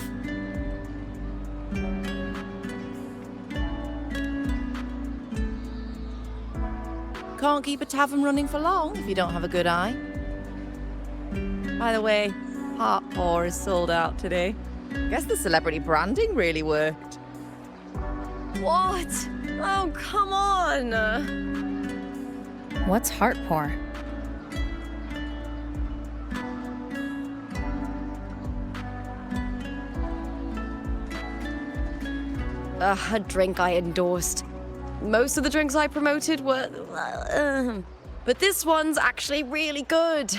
Can't keep a tavern running for long if you don't have a good eye. By the way, Heart Pour is sold out today. Guess the celebrity branding really worked. What? Oh, come on! What's heart pour? A drink I endorsed. Most of the drinks I promoted were... but this one's actually really good.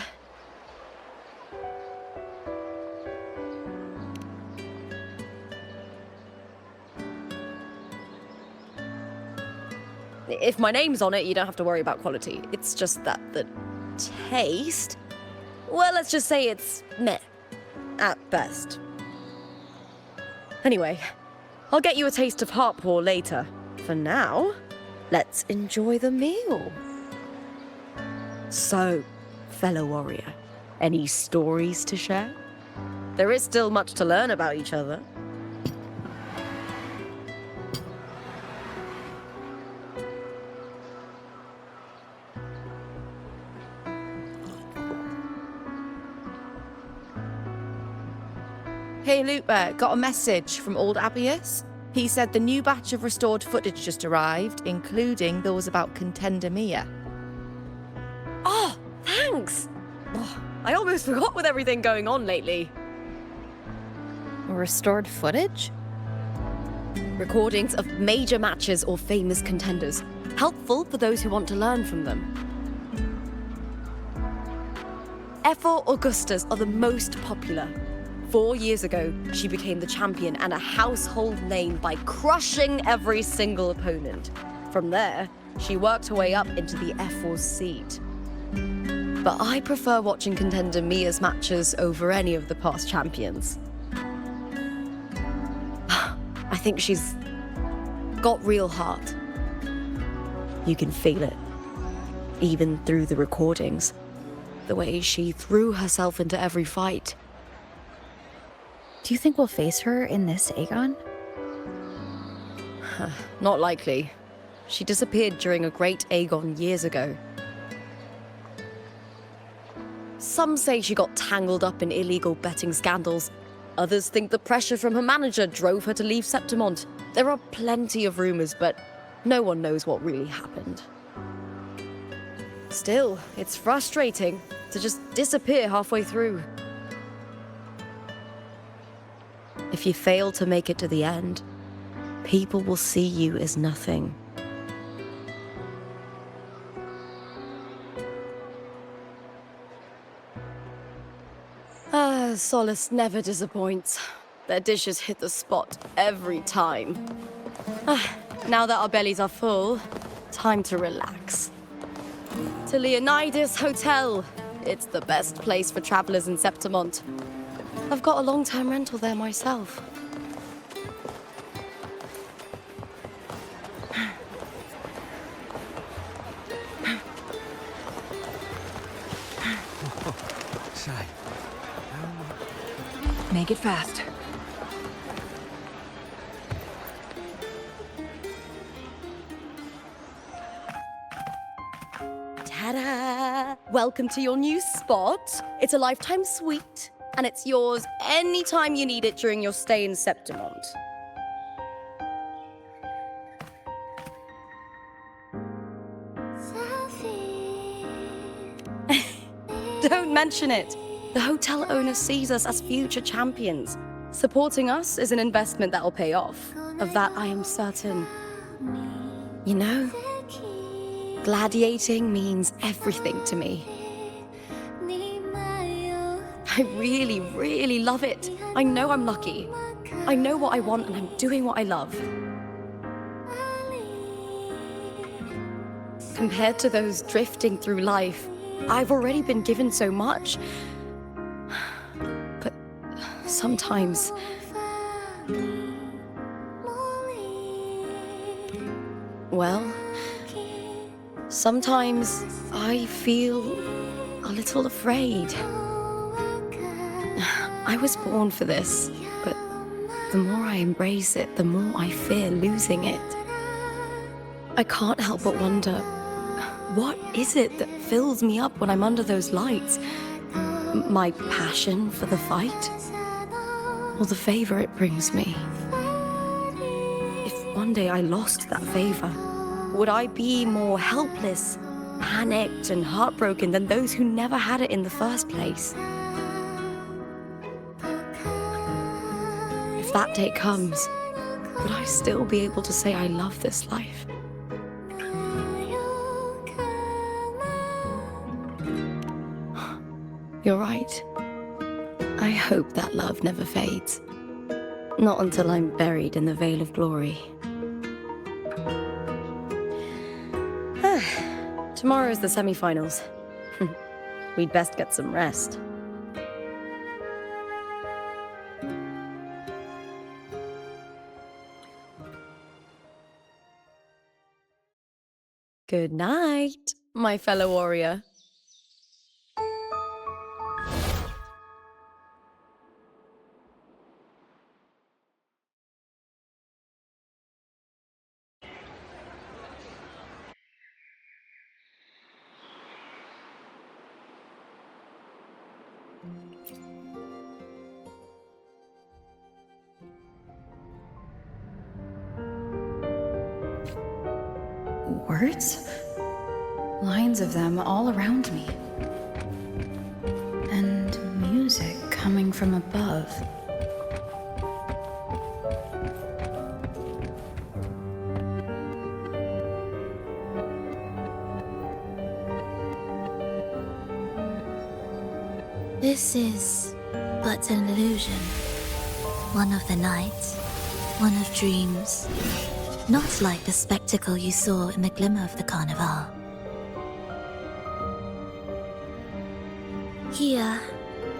If my name's on it, you don't have to worry about quality. It's just that the taste... well, let's just say it's meh. At best. Anyway, I'll get you a taste of heart pour later. For now, let's enjoy the meal. So, fellow warrior, any stories to share? There is still much to learn about each other. Hey Lupa, got a message from old Abius. He said the new batch of restored footage just arrived, including those about Contender Mia. Oh, thanks! Oh, I almost forgot with everything going on lately. Restored footage? Recordings of major matches or famous contenders. Helpful for those who want to learn from them. F4 Augustas are the most popular. 4 years ago, she became the champion and a household name by crushing every single opponent. From there, she worked her way up into the F4 seat. But I prefer watching Contender Mia's matches over any of the past champions. I think she's got real heart. You can feel it, even through the recordings. The way she threw herself into every fight. Do you think we'll face her in this Aegon? Not likely. She disappeared during a great Aegon years ago. Some say she got tangled up in illegal betting scandals. Others think the pressure from her manager drove her to leave Septimont. There are plenty of rumors, but no one knows what really happened. Still, it's frustrating to just disappear halfway through. If you fail to make it to the end, people will see you as nothing. Solace never disappoints. Their dishes hit the spot every time. Now that our bellies are full, time to relax. To Leonidas Hotel. It's the best place for travelers in Septimont. I've got a long-term rental there myself. Make it fast. Ta-da! Welcome to your new spot. It's a lifetime suite, and it's yours anytime you need it during your stay in Septimont. Don't mention it. The hotel owner sees us as future champions. Supporting us is an investment that'll pay off. Of that I am certain. You know, gladiating means everything to me. I really, really love it. I know I'm lucky. I know what I want and I'm doing what I love. Compared to those drifting through life, I've already been given so much. But sometimes... well, sometimes I feel a little afraid. I was born for this, but the more I embrace it, the more I fear losing it. I can't help but wonder, what is it that fills me up when I'm under those lights? My passion for the fight? Or the favor it brings me? If one day I lost that favor, would I be more helpless, panicked, and heartbroken than those who never had it in the first place? If that day comes, would I still be able to say I love this life? You're right. I hope that love never fades. Not until I'm buried in the veil of glory. Tomorrow's the semifinals. We'd best get some rest. Good night, my fellow warrior. Words? Lines of them all around me. And music coming from above. This is but an illusion. One of the nights, one of dreams. Not like the spectacle you saw in the glimmer of the carnival. Here,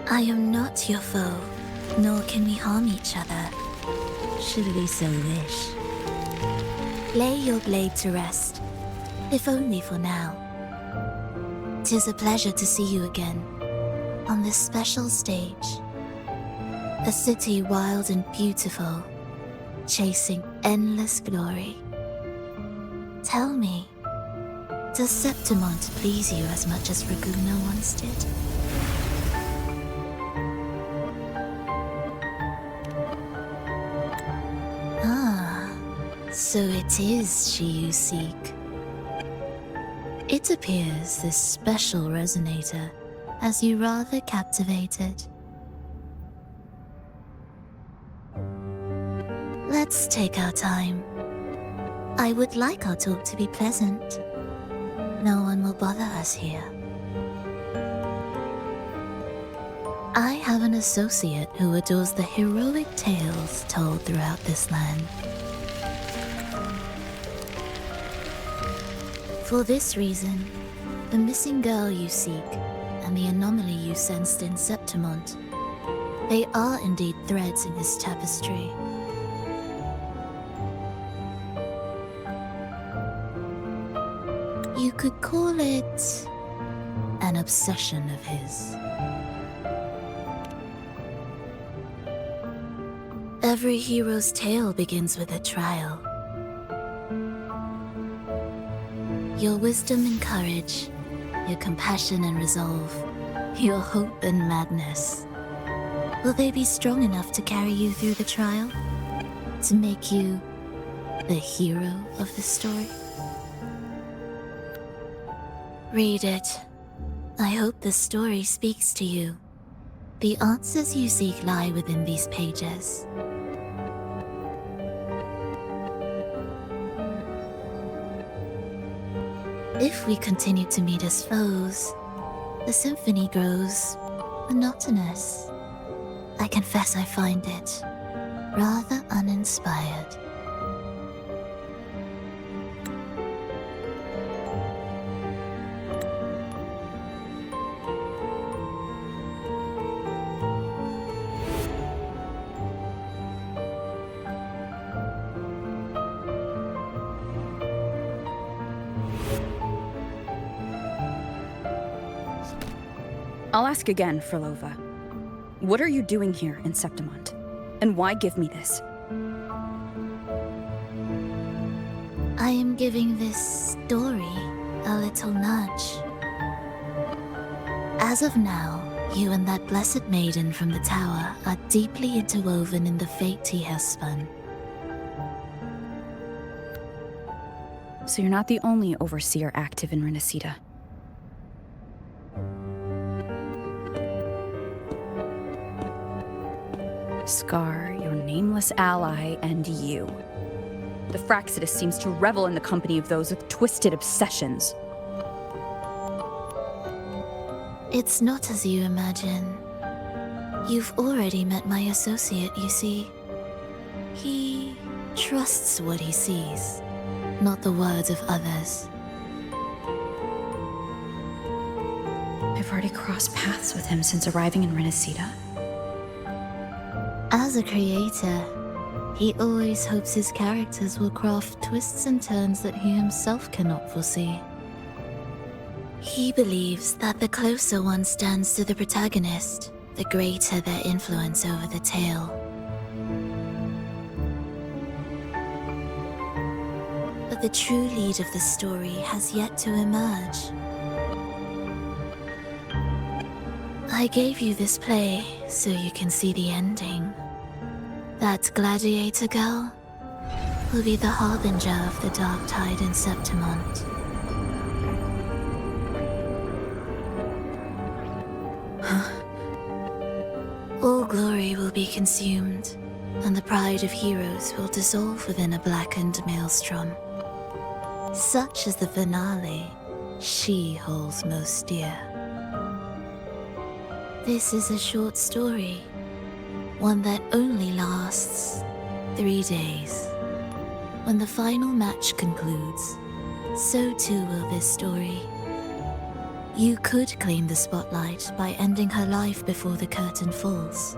I am not your foe, nor can we harm each other, should we so wish. Lay your blade to rest, if only for now. 'Tis a pleasure to see you again, on this special stage. A city wild and beautiful, chasing endless glory. Tell me, does Septimont please you as much as Raguno once did? Ah, so it is she you seek. It appears this special resonator has you rather captivated. Let's take our time. I would like our talk to be pleasant. No one will bother us here. I have an associate who adores the heroic tales told throughout this land. For this reason, the missing girl you seek and the anomaly you sensed in Septimont, they are indeed threads in this tapestry. You could call it an obsession of his. Every hero's tale begins with a trial. Your wisdom and courage, your compassion and resolve, your hope and madness. Will they be strong enough to carry you through the trial? To make you the hero of the story? Read it. I hope the story speaks to you. The answers you seek lie within these pages. If we continue to meet as foes, the symphony grows monotonous. I confess I find it rather uninspired. I'll ask again, Phrolova. What are you doing here in Septimont? And why give me this? I am giving this story a little nudge. As of now, you and that blessed maiden from the tower are deeply interwoven in the fate he has spun. So you're not the only overseer active in Renacita. Scar, your nameless ally, and you. The Fraxidus seems to revel in the company of those with twisted obsessions. It's not as you imagine. You've already met my associate, you see. He trusts what he sees, not the words of others. I've already crossed paths with him since arriving in Renacita. As a creator, he always hopes his characters will craft twists and turns that he himself cannot foresee. He believes that the closer one stands to the protagonist, the greater their influence over the tale. But the true lead of the story has yet to emerge. I gave you this play so you can see the ending. That gladiator girl will be the harbinger of the dark tide in Septimont. All glory will be consumed, and the pride of heroes will dissolve within a blackened maelstrom. Such is the finale she holds most dear. This is a short story, one that only lasts 3 days. When the final match concludes, so too will this story. You could claim the spotlight by ending her life before the curtain falls.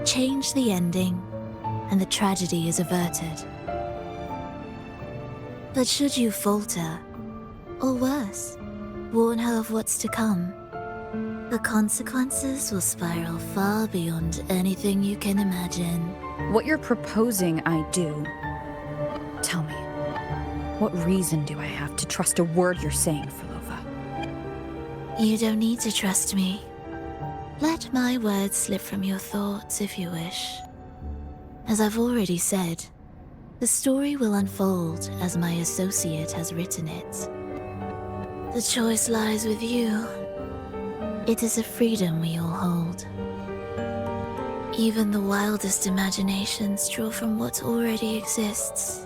Change the ending, and the tragedy is averted. But should you falter, or worse, warn her of what's to come, the consequences will spiral far beyond anything you can imagine. What you're proposing I do. Tell me, what reason do I have to trust a word you're saying, Phrolova? You don't need to trust me. Let my words slip from your thoughts if you wish. As I've already said, the story will unfold as my associate has written it. The choice lies with you. It is a freedom we all hold. Even the wildest imaginations draw from what already exists.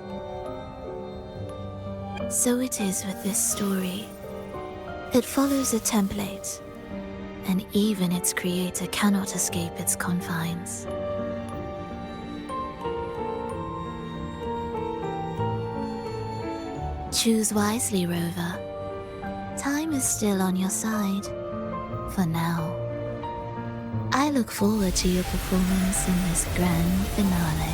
So it is with this story. It follows a template, and even its creator cannot escape its confines. Choose wisely, Rover. Time is still on your side. For now. I look forward to your performance in this grand finale.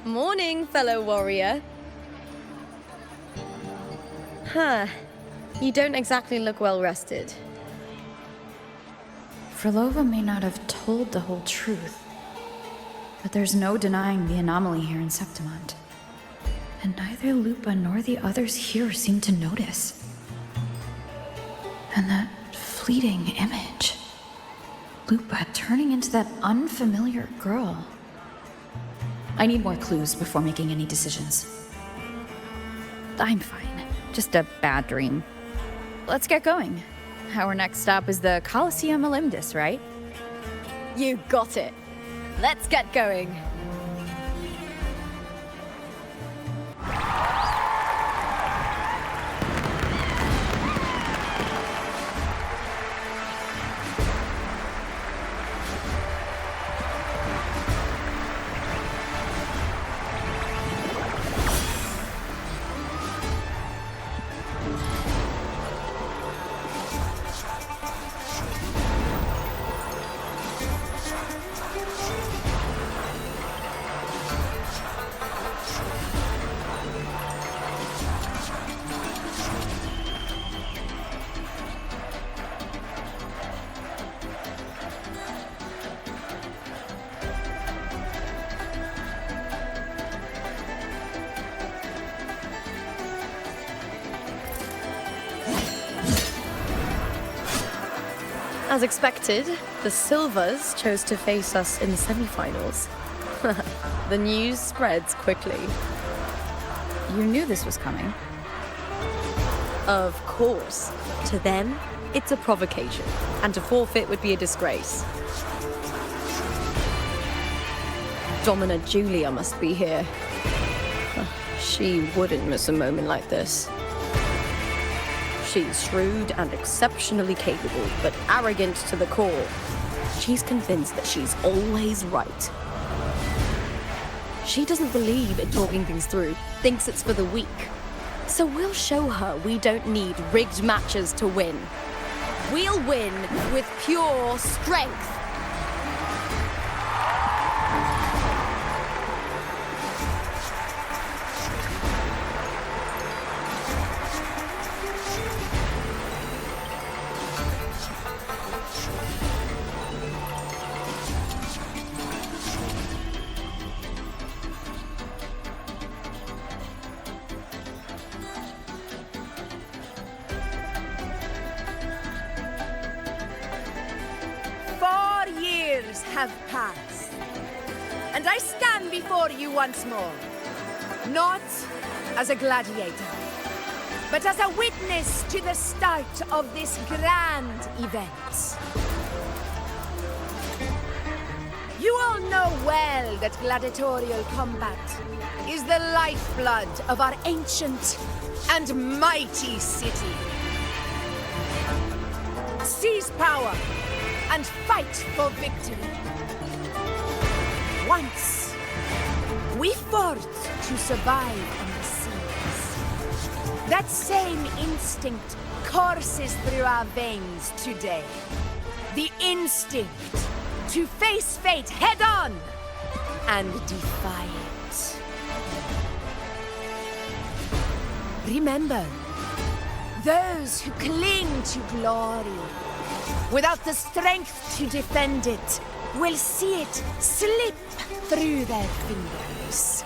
Morning, fellow warrior. Huh. You don't exactly look well rested. Phrolova may not have told the whole truth, but there's no denying the anomaly here in Septimont. And neither Lupa nor the others here seem to notice. And that fleeting image. Lupa turning into that unfamiliar girl. I need more clues before making any decisions. I'm fine. Just a bad dream. Let's get going. Our next stop is the Coliseum Olympus, right? You got it. Let's get going. As expected, the Silvers chose to face us in the semifinals. The news spreads quickly. You knew this was coming. Of course. To them, it's a provocation, and to forfeit would be a disgrace. Domina Julia must be here. She wouldn't miss a moment like this. She's shrewd and exceptionally capable, but arrogant to the core. She's convinced that she's always right. She doesn't believe in talking things through, thinks it's for the weak. So we'll show her we don't need rigged matches to win. We'll win with pure strength. Have passed, and I stand before you once more, not as a gladiator, but as a witness to the start of this grand event. You all know well that gladiatorial combat is the lifeblood of our ancient and mighty city. Seize power and fight for victory. Once, we fought to survive on the seas. That same instinct courses through our veins today. The instinct to face fate head-on and defy it. Remember, those who cling to glory without the strength to defend it will see it slip through their fingers.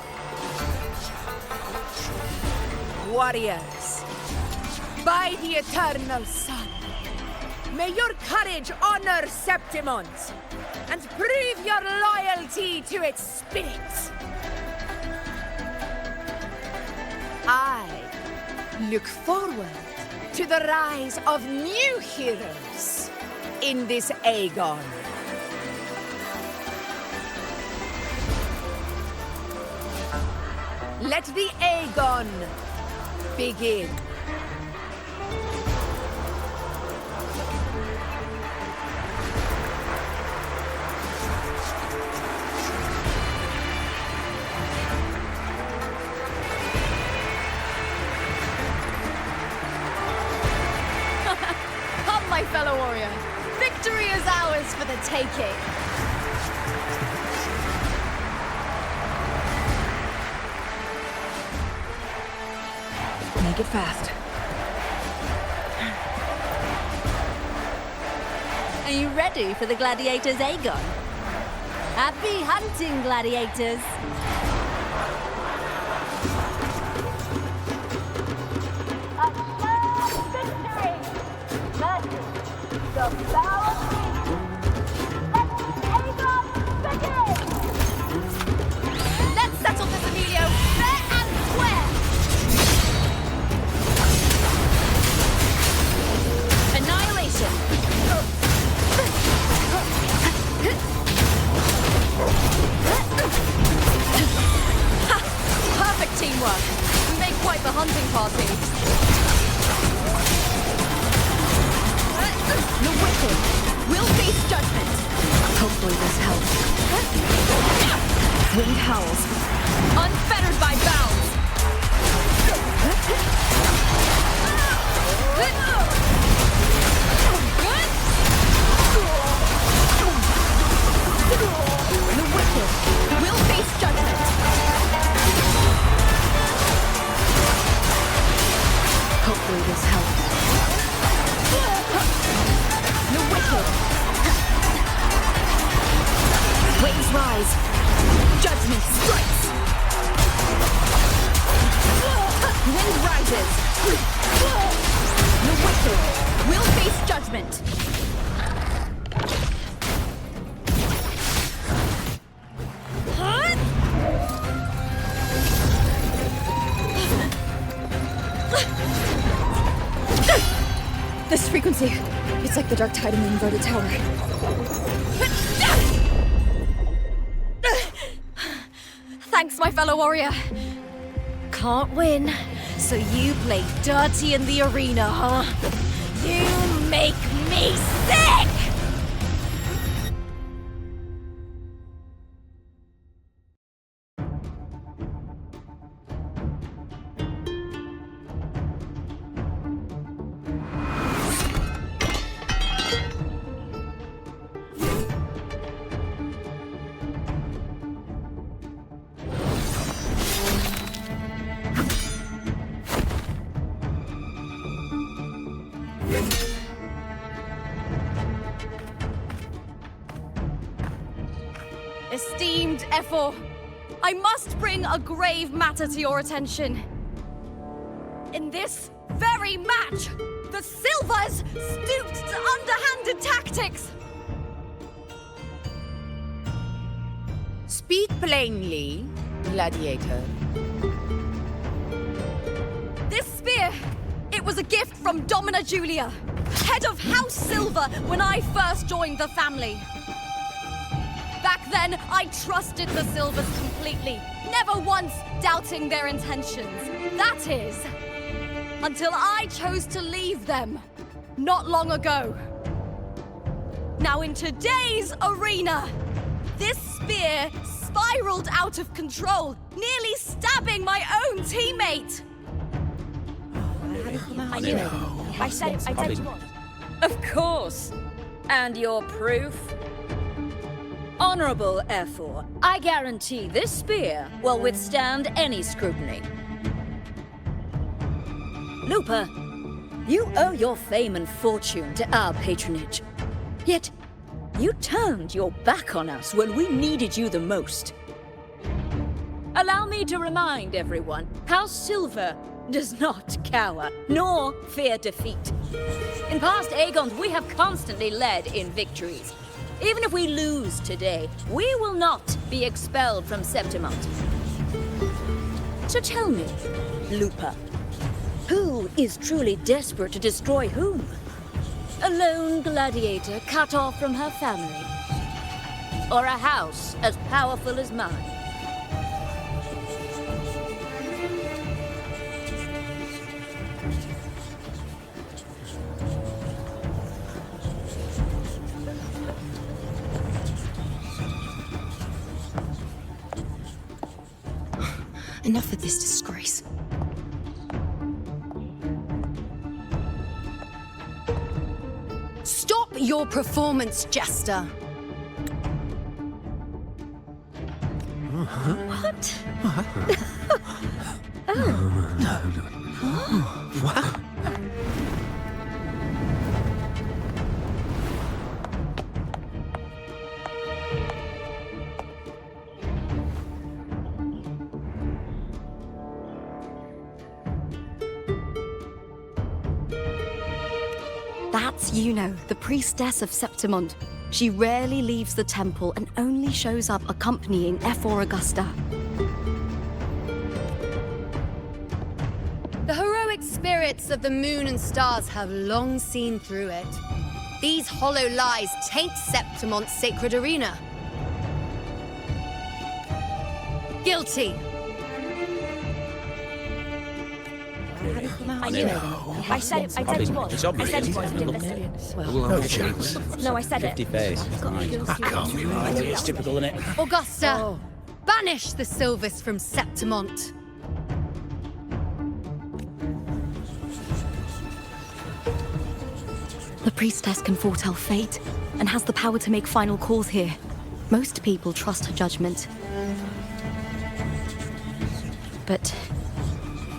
Warriors, by the eternal sun, may your courage honor Septimont and prove your loyalty to its spirit. I look forward to the rise of new heroes in this Aegon. Let the Aegon begin. Come, my fellow warrior. Victory is ours for the taking. Make it fast. Are you ready for the gladiators, Aegon? Happy hunting, gladiators! Let's settle this, Emilio, fair and square! Annihilation! Ha! Perfect teamwork! We make quite the hunting party. The wicked will face judgment. Hopefully this helps. Wind howls. Unfettered by bounds. The wicked will face judgment. Hopefully this helps. The wicked. Waves rise. Judgment strikes. Wind rises. The wicked will face judgment. This frequency, it's like the dark tide in the inverted tower. Thanks, my fellow warrior. Can't win, so you play dirty in the arena, huh? You make me sick! Esteemed Ephor, I must bring a grave matter to your attention. In this very match, the Silvers stooped to underhanded tactics. Speak plainly, gladiator. This spear, it was a gift from Domina Julia, head of House Silver when I first joined the family. Back then, I trusted the Silvers completely, never once doubting their intentions. That is, until I chose to leave them, not long ago. Now in today's arena, this spear spiraled out of control, nearly stabbing my own teammate. I knew it. I said it was. Of course. And your proof? Honorable Ephor, I guarantee this spear will withstand any scrutiny. Lupa, you owe your fame and fortune to our patronage. Yet, you turned your back on us when we needed you the most. Allow me to remind everyone, House Silver does not cower, nor fear defeat. In past Aegons, we have constantly led in victories. Even if we lose today, we will not be expelled from Septimont. So tell me, Lupa, who is truly desperate to destroy whom? A lone gladiator cut off from her family? Or a house as powerful as mine? Enough of this disgrace. Stop your performance, Jester. What? Wow. That's Iuno, the priestess of Septimont. She rarely leaves the temple and only shows up accompanying v4 Augusta. The heroic spirits of the moon and stars have long seen through it. These hollow lies taint Septimont's sacred arena. Guilty. I knew it. I said it. I said it was. I said it was. I didn't listen. No chance. No, I said it. 50 face. That can't be right. It's typical, isn't it? Augusta, banish the Silvers from Septimont. The priestess can foretell fate and has the power to make final calls here. Most people trust her judgment. But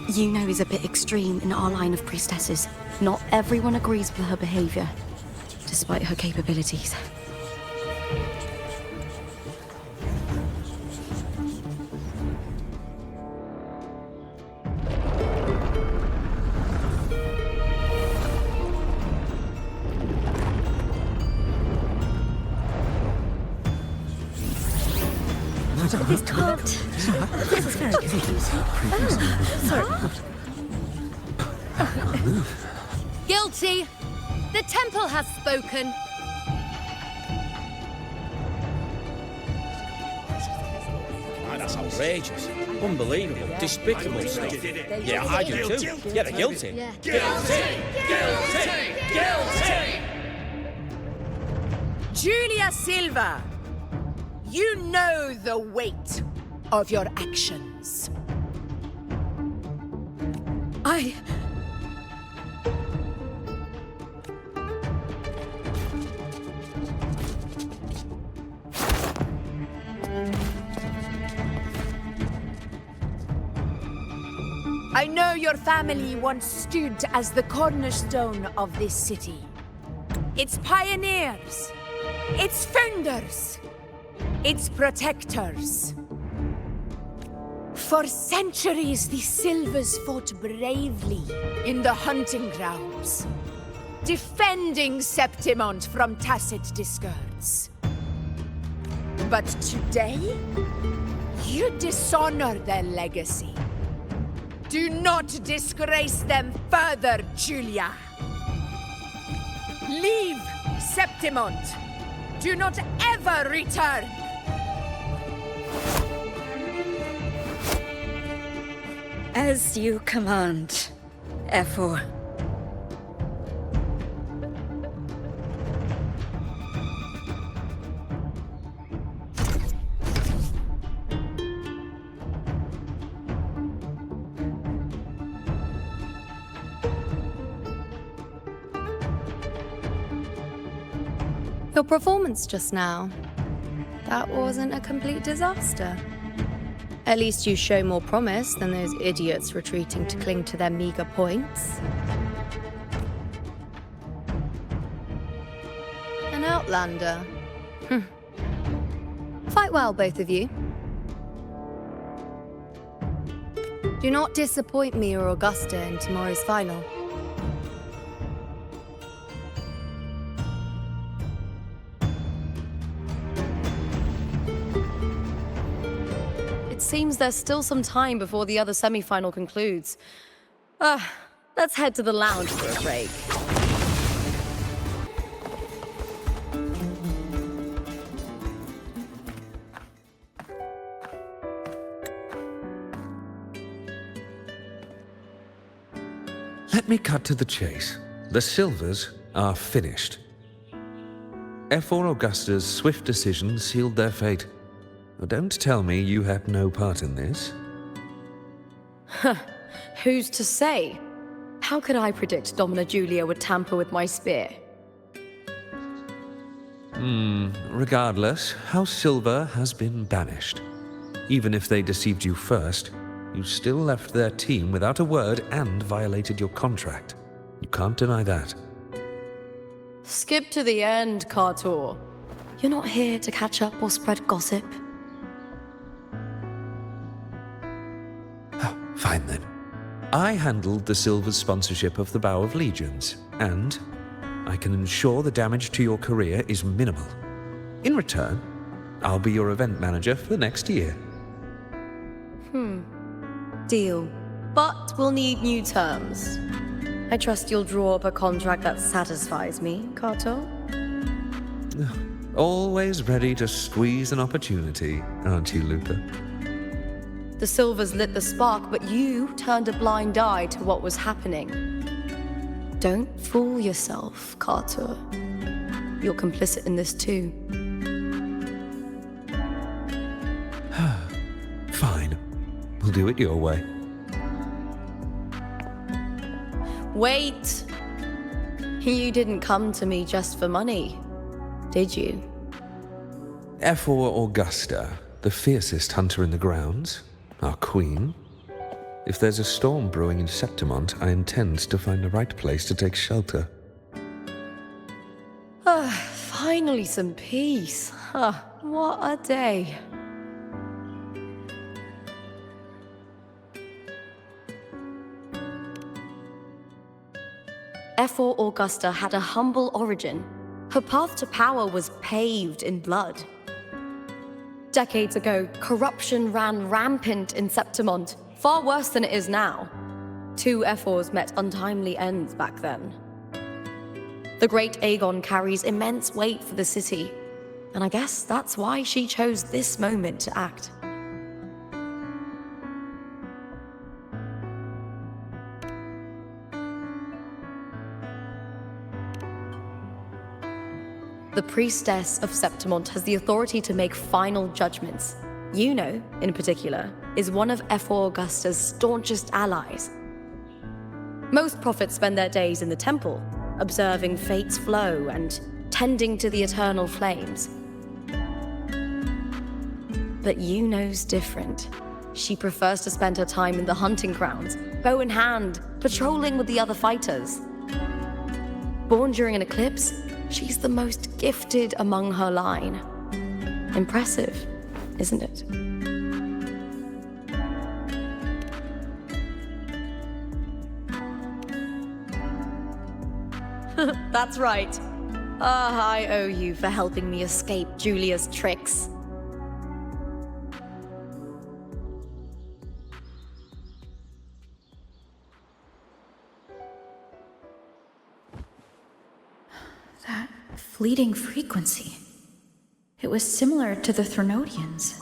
Iuno is a bit extreme in our line of priestesses. Not everyone agrees with her behavior, despite her capabilities. This can't. This is very confusing. Oh, sorry. Guilty. The temple has spoken. That's outrageous. Unbelievable. Despicable stuff. Yeah, I do too. Yeah, they're guilty. Yeah. Guilty! Guilty! Guilty! Julia Silva, you know the weight of your actions. I know your family once stood as the cornerstone of this city. Its pioneers, its founders, its protectors. For centuries, the Silvers fought bravely in the hunting grounds, defending Septimont from tacit discords. But today, you dishonor their legacy. Do not disgrace them further, Julia. Leave Septimont. Do not ever return. As you command, v4. Your performance just now. That wasn't a complete disaster. At least you show more promise than those idiots retreating to cling to their meager points. An outlander. Fight well, both of you. Do not disappoint me or Augusta in tomorrow's final. It seems there's still some time before the other semi-final concludes. Let's head to the lounge for a break. Let me cut to the chase. The Silvers are finished. v4 Augusta's swift decision sealed their fate. Don't tell me you had no part in this. Who's to say? How could I predict Domina Julia would tamper with my spear? Regardless, House Silver has been banished. Even if they deceived you first, you still left their team without a word and violated your contract. You can't deny that. Skip to the end, Cartor. You're not here to catch up or spread gossip. Oh, fine then. I handled the Silver's sponsorship of the Bow of Legions, and I can ensure the damage to your career is minimal. In return, I'll be your event manager for the next year. Deal. But we'll need new terms. I trust you'll draw up a contract that satisfies me, Cartor? Always ready to squeeze an opportunity, aren't you, Lupa? The Silvers lit the spark, but you turned a blind eye to what was happening. Don't fool yourself, Cartor. You're complicit in this too. Fine. We'll do it your way. Wait! You didn't come to me just for money, did you? F4 Augusta, the fiercest hunter in the grounds, our queen. If there's a storm brewing in Septimont, I intend to find the right place to take shelter. Finally some peace. What a day. F4 Augusta had a humble origin. Her path to power was paved in blood. Decades ago, corruption ran rampant in Septimont, far worse than it is now. 2 F4s met untimely ends back then. The great Aegon carries immense weight for the city, and I guess that's why she chose this moment to act. The priestess of Septimont has the authority to make final judgments. Iuno, in particular, is one of F4 Augusta's staunchest allies. Most prophets spend their days in the temple, observing fate's flow and tending to the eternal flames. But Iuno's different. She prefers to spend her time in the hunting grounds, bow in hand, patrolling with the other fighters. Born during an eclipse, she's the most gifted among her line. Impressive, isn't it? That's right. I owe you for helping me escape Julia's tricks. That fleeting frequency. It was similar to the Threnodians.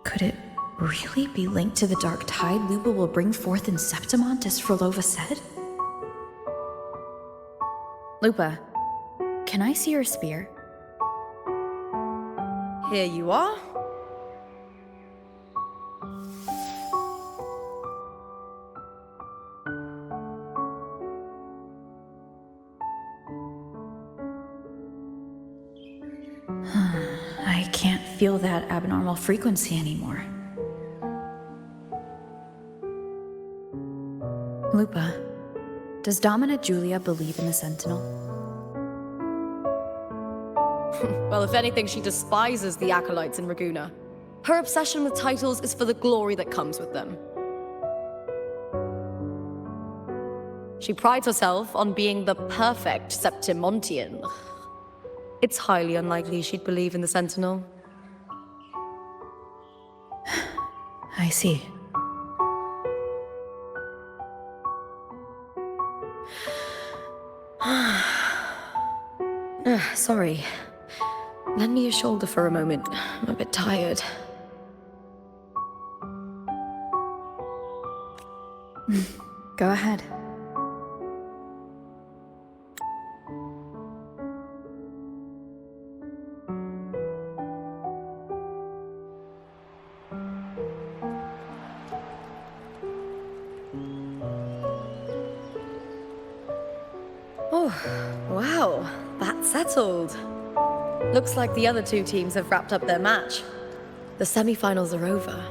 Could it really be linked to the dark tide Lupa will bring forth in Septimont, as Phrolova said? Lupa, can I see your spear? Here you are. I can't feel that abnormal frequency anymore. Lupa, does Domina Julia believe in the Sentinel? Well, if anything, she despises the acolytes in Raguna. Her obsession with titles is for the glory that comes with them. She prides herself on being the perfect Septimontian. It's highly unlikely she'd believe in the Sentinel. I see. Sorry. Lend me your shoulder for a moment. I'm a bit tired. Go ahead. Oh, wow. That's settled. Looks like the other 2 teams have wrapped up their match. The semifinals are over.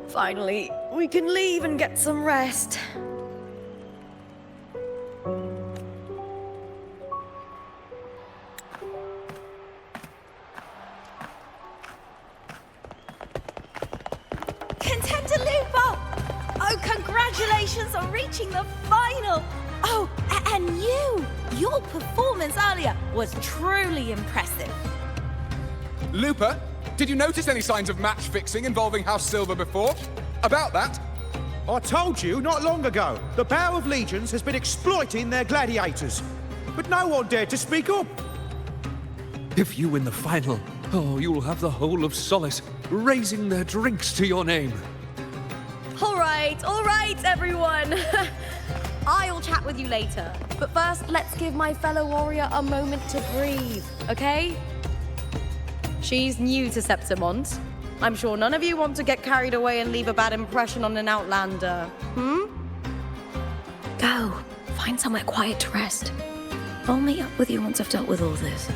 Finally, we can leave and get some rest. Contender Lupa! Oh, congratulations on reaching the final! Oh, and your performance earlier was truly impressive. Lupa, did you notice any signs of match fixing involving House Silver before? About that? I told you not long ago, the Bow of Legions has been exploiting their gladiators. But no one dared to speak up. If you win the final, oh, you'll have the whole of Solace raising their drinks to your name. All right, everyone. I'll chat with you later. But first, let's give my fellow warrior a moment to breathe, okay? She's new to Septimont. I'm sure none of you want to get carried away and leave a bad impression on an outlander. Go. Find somewhere quiet to rest. I'll meet up with you once I've dealt with all this.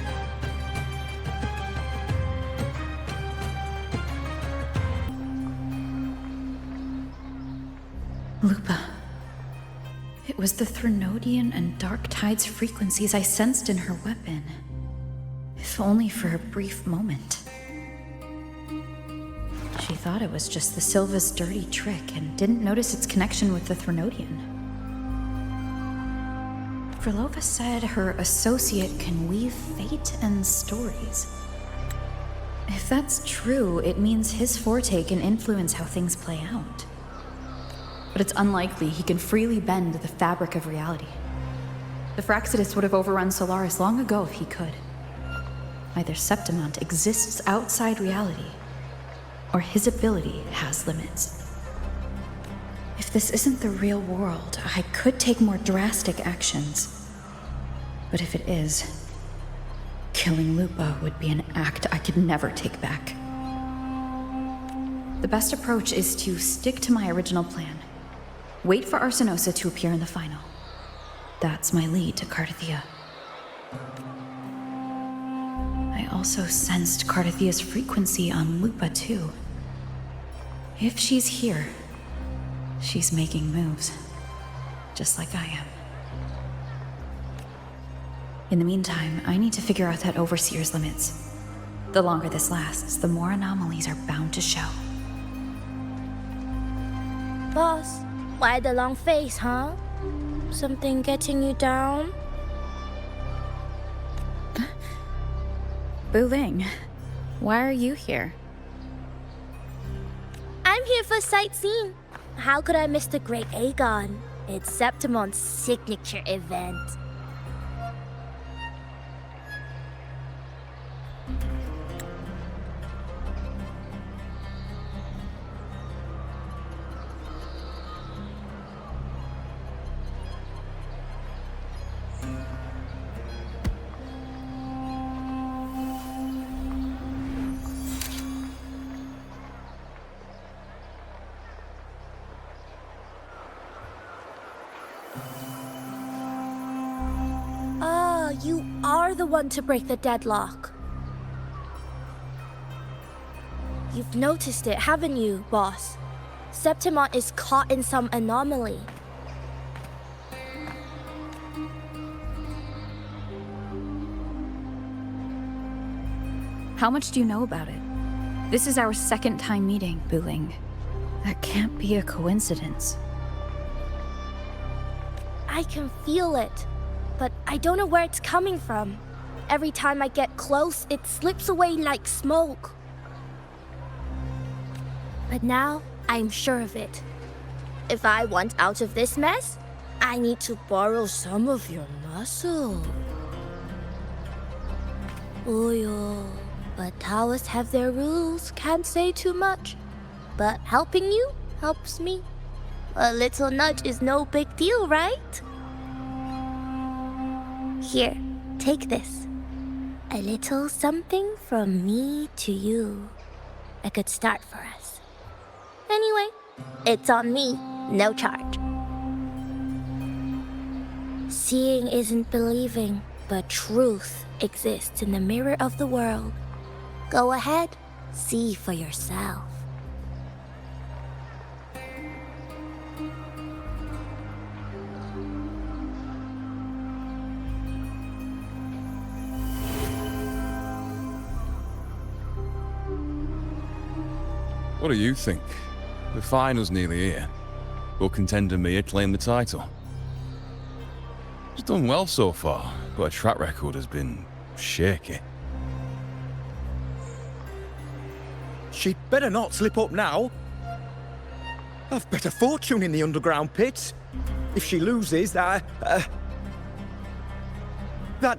Lupa. It was the Threnodian and Dark Tide's frequencies I sensed in her weapon. If only for a brief moment. She thought it was just the Silva's dirty trick and didn't notice its connection with the Threnodian. Phrolova said her associate can weave fate and stories. If that's true, it means his forte can influence how things play out. But it's unlikely he can freely bend the fabric of reality. The Phraxidus would have overrun Solaris long ago if he could. Either Septimont exists outside reality, or his ability has limits. If this isn't the real world, I could take more drastic actions. But if it is, killing Lupa would be an act I could never take back. The best approach is to stick to my original plan. Wait for Arsenosa to appear in the final. That's my lead to Cartethia. I also sensed Cartethia's frequency on Lupa too. If she's here, she's making moves, just like I am. In the meantime, I need to figure out that Overseer's limits. The longer this lasts, the more anomalies are bound to show. Boss, why the long face, huh? Something getting you down? Wuthering, why are you here? I'm here for sightseeing. How could I miss the Great Aegon? It's Septimont's signature event. You are the one to break the deadlock. You've noticed it, haven't you, boss? Septimont is caught in some anomaly. How much do you know about it? This is our second time meeting, Wuthering. That can't be a coincidence. I can feel it, but I don't know where it's coming from. Every time I get close, it slips away like smoke. But now, I'm sure of it. If I want out of this mess, I need to borrow some of your muscle. Oyo, but Taoists have their rules, can't say too much. But helping you helps me. A little nudge is no big deal, right? Here, take this. A little something from me to you. A good start for us. Anyway, it's on me, no charge. Seeing isn't believing, but truth exists in the mirror of the world. Go ahead, see for yourself. What do you think? The final's nearly here. Will contender Mia claim the title? She's done well so far, but her track record has been shaky. She'd better not slip up now. I've bet a fortune in the underground pits. If she loses, that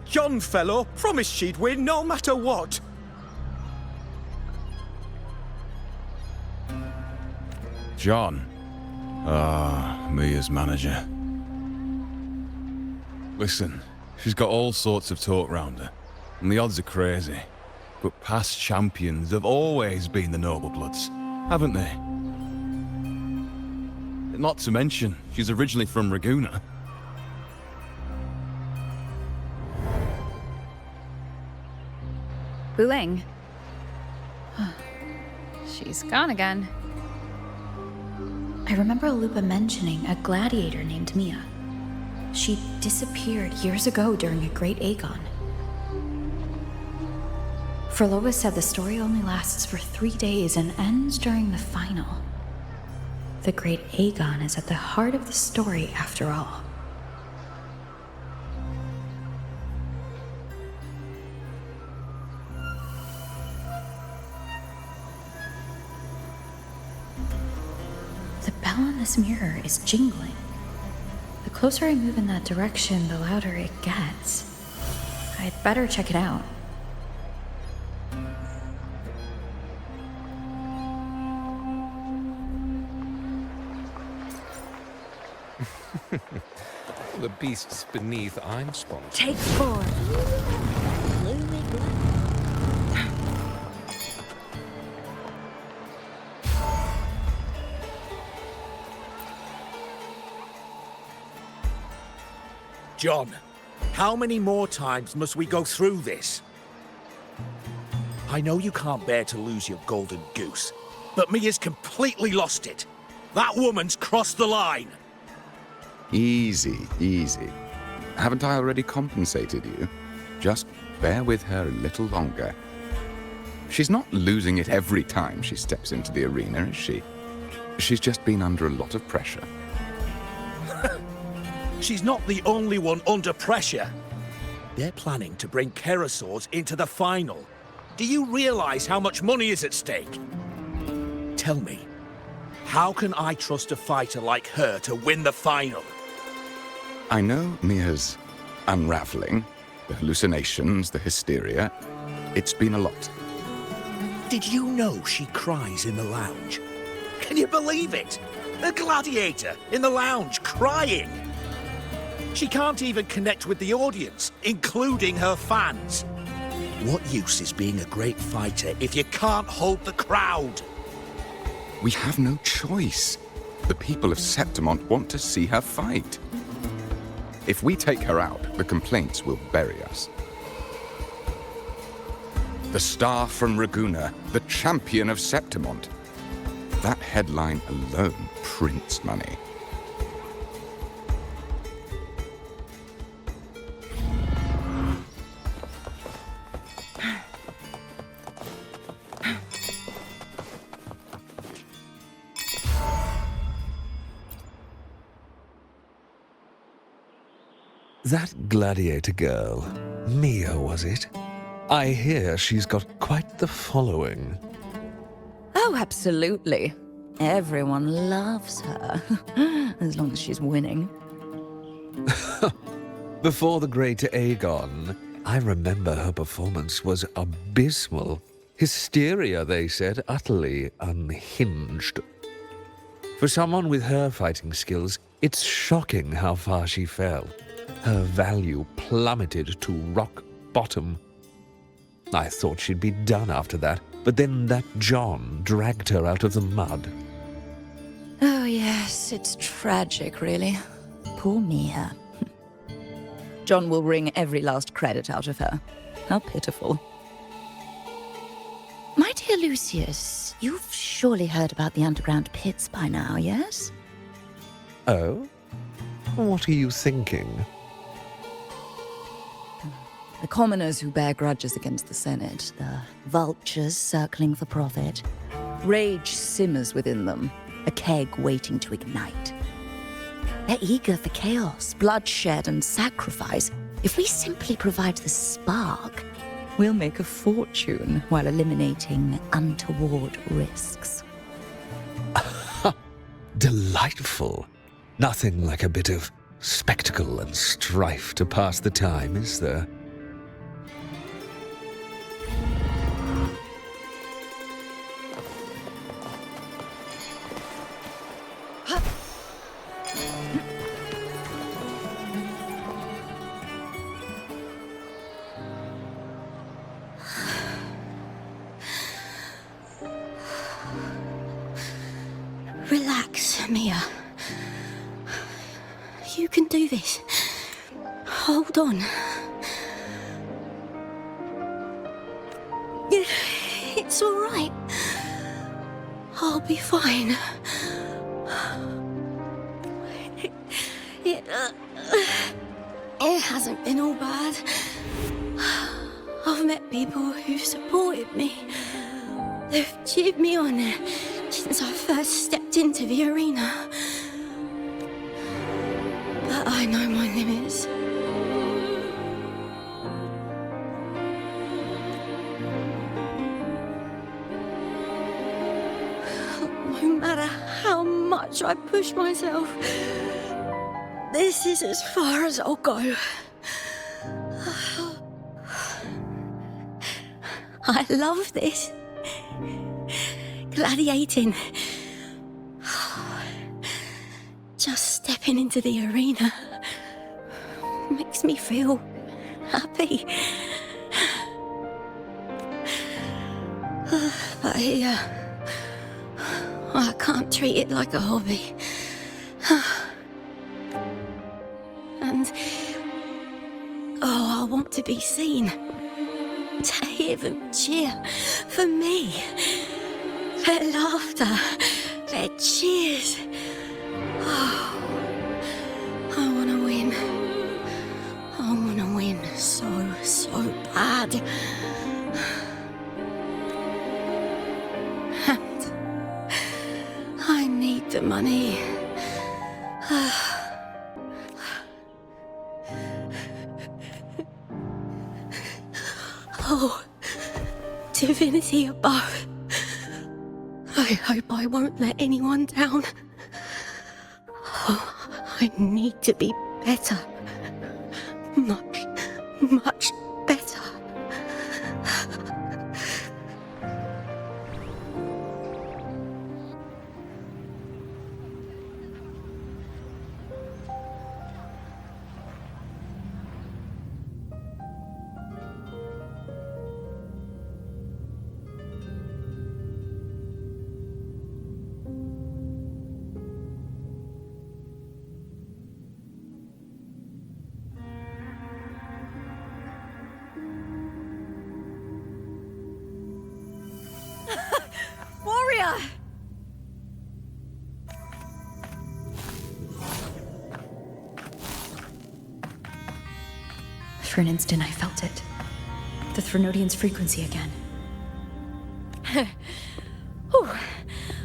John fellow promised she'd win no matter what. John. Mia's manager. Listen, she's got all sorts of talk round her, and the odds are crazy. But past champions have always been the noble bloods, haven't they? Not to mention, she's originally from Raguna. Wuling. She's gone again. I remember Lupa mentioning a gladiator named Mia. She disappeared years ago during a Great Aegon. Phrolova said the story only lasts for 3 days and ends during the final. The Great Aegon is at the heart of the story after all. The bell on this mirror is jingling. The closer I move in that direction, the louder it gets. I'd better check it out. The beasts beneath I'm sponsored. Take 4. John, how many more times must we go through this? I know you can't bear to lose your golden goose, but Mia's completely lost it. That woman's crossed the line. Easy, easy. Haven't I already compensated you? Just bear with her a little longer. She's not losing it every time she steps into the arena, is she? She's just been under a lot of pressure. She's not the only one under pressure. They're planning to bring Kerasaurs into the final. Do you realize how much money is at stake? Tell me, how can I trust a fighter like her to win the final? I know Mia's unraveling, the hallucinations, the hysteria. It's been a lot. Did you know she cries in the lounge? Can you believe it? A gladiator in the lounge crying. She can't even connect with the audience, including her fans. What use is being a great fighter if you can't hold the crowd? We have no choice. The people of Septimont want to see her fight. If we take her out, the complaints will bury us. The star from Raguna, the champion of Septimont. That headline alone prints money. That gladiator girl, Mia, was it? I hear she's got quite the following. Oh, absolutely. Everyone loves her, as long as she's winning. Before the Great Aegon, I remember her performance was abysmal. Hysteria, they said, utterly unhinged. For someone with her fighting skills, it's shocking how far she fell. Her value plummeted to rock bottom. I thought she'd be done after that, but then that John dragged her out of the mud. Oh yes, it's tragic, really. Poor Mia. John will wring every last credit out of her. How pitiful. My dear Lucius, you've surely heard about the underground pits by now, yes? Oh? What are you thinking? The commoners who bear grudges against the Senate, the vultures circling for profit. Rage simmers within them, a keg waiting to ignite. They're eager for chaos, bloodshed, and sacrifice. If we simply provide the spark, we'll make a fortune while eliminating untoward risks. Delightful. Nothing like a bit of spectacle and strife to pass the time, is there? Relax, Mia. You can do this. Hold on. It's all right. I'll be fine. It hasn't been all bad. I've met people who've supported me. They've cheered me on since I first stepped into the arena. But I know my limits. No matter how much I push myself, this is as far as I'll go. I love this. Gladiating. Just stepping into the arena makes me feel happy. But here, I can't treat it like a hobby. And I want to be seen. To hear them cheer for me. Their laughter, their cheers. Oh, I want to win. I want to win so bad. And I need the money. Oh, divinity above. I hope I won't let anyone down. Oh, I need to be better. Much better. Warrior! For an instant, I felt it. The Threnodian's frequency again. Whew.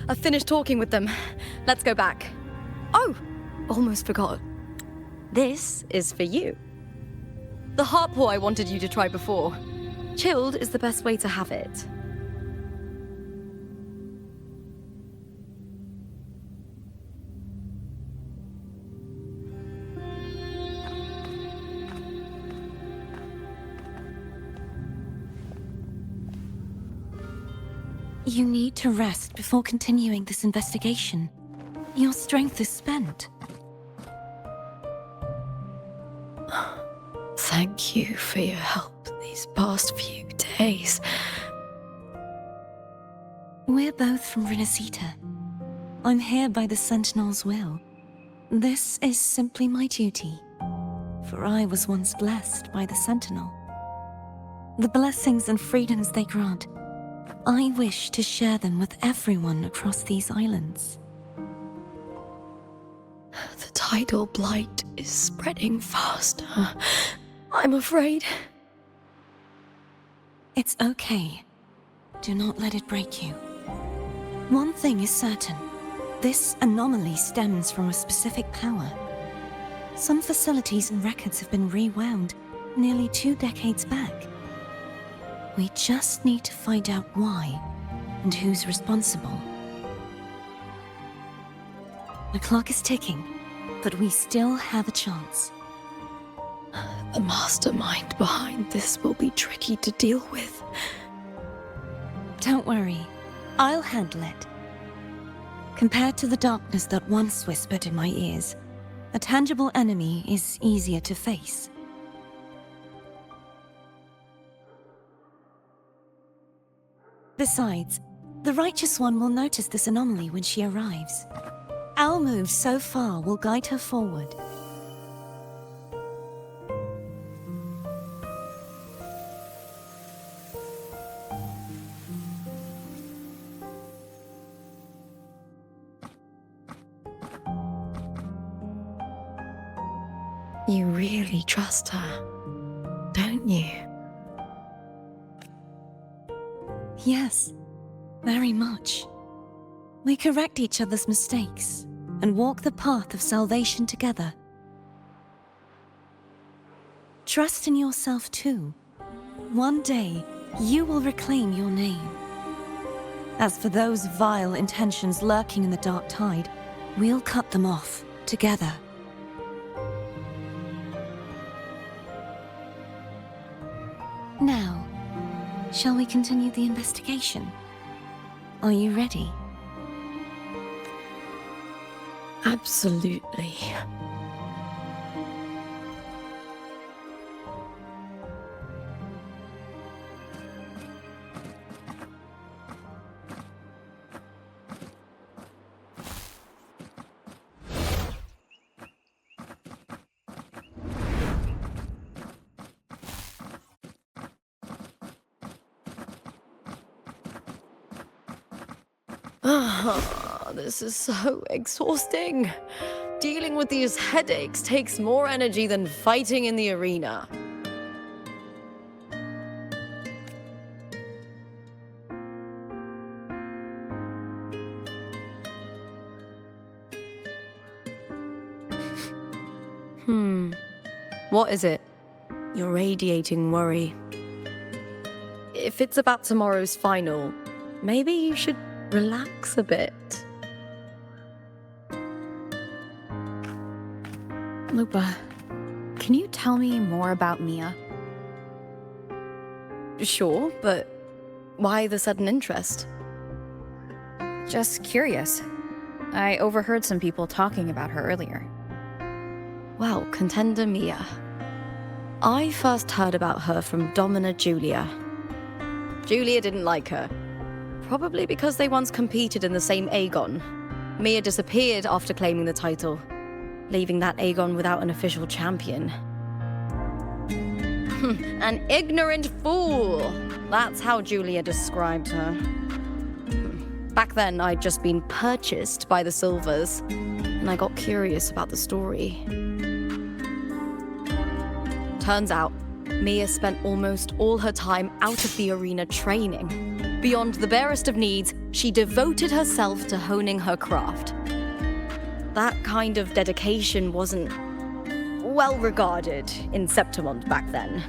I've finished talking with them. Let's go back. Oh, almost forgot. This is for you. The heart pour I wanted you to try before. Chilled is the best way to have it. You need to rest before continuing this investigation. Your strength is spent. Thank you for your help these past few days. We're both from Renacita. I'm here by the Sentinel's will. This is simply my duty, for I was once blessed by the Sentinel. The blessings and freedoms they grant, I wish to share them with everyone across these islands. The tidal blight is spreading faster. I'm afraid. It's okay. Do not let it break you. One thing is certain. This anomaly stems from a specific power. Some facilities and records have been rewound nearly 2 decades back. We just need to find out why and who's responsible. The clock is ticking, but we still have a chance. The mastermind behind this will be tricky to deal with. Don't worry, I'll handle it. Compared to the darkness that once whispered in my ears, a tangible enemy is easier to face. Besides, the Righteous One will notice this anomaly when she arrives. Our moves so far will guide her forward. You really trust her, don't you? Yes, very much. We correct each other's mistakes and walk the path of salvation together. Trust in yourself too. One day, you will reclaim your name. As for those vile intentions lurking in the dark tide, we'll cut them off together. Now, shall we continue the investigation? Are you ready? Absolutely. This is so exhausting. Dealing with these headaches takes more energy than fighting in the arena. What is it? You're radiating worry. If it's about tomorrow's final, maybe you should relax a bit. Lupa, can you tell me more about Mia? Sure, but why the sudden interest? Just curious. I overheard some people talking about her earlier. Well, contender Mia. I first heard about her from Domina Julia. Julia didn't like her. Probably because they once competed in the same Aegon. Mia disappeared after claiming the title, leaving that Aegon without an official champion. An ignorant fool! That's how Julia described her. Back then, I'd just been purchased by the Silvers, and I got curious about the story. Turns out, Mia spent almost all her time out of the arena training. Beyond the barest of needs, she devoted herself to honing her craft. That kind of dedication wasn't well regarded in Septimont back then.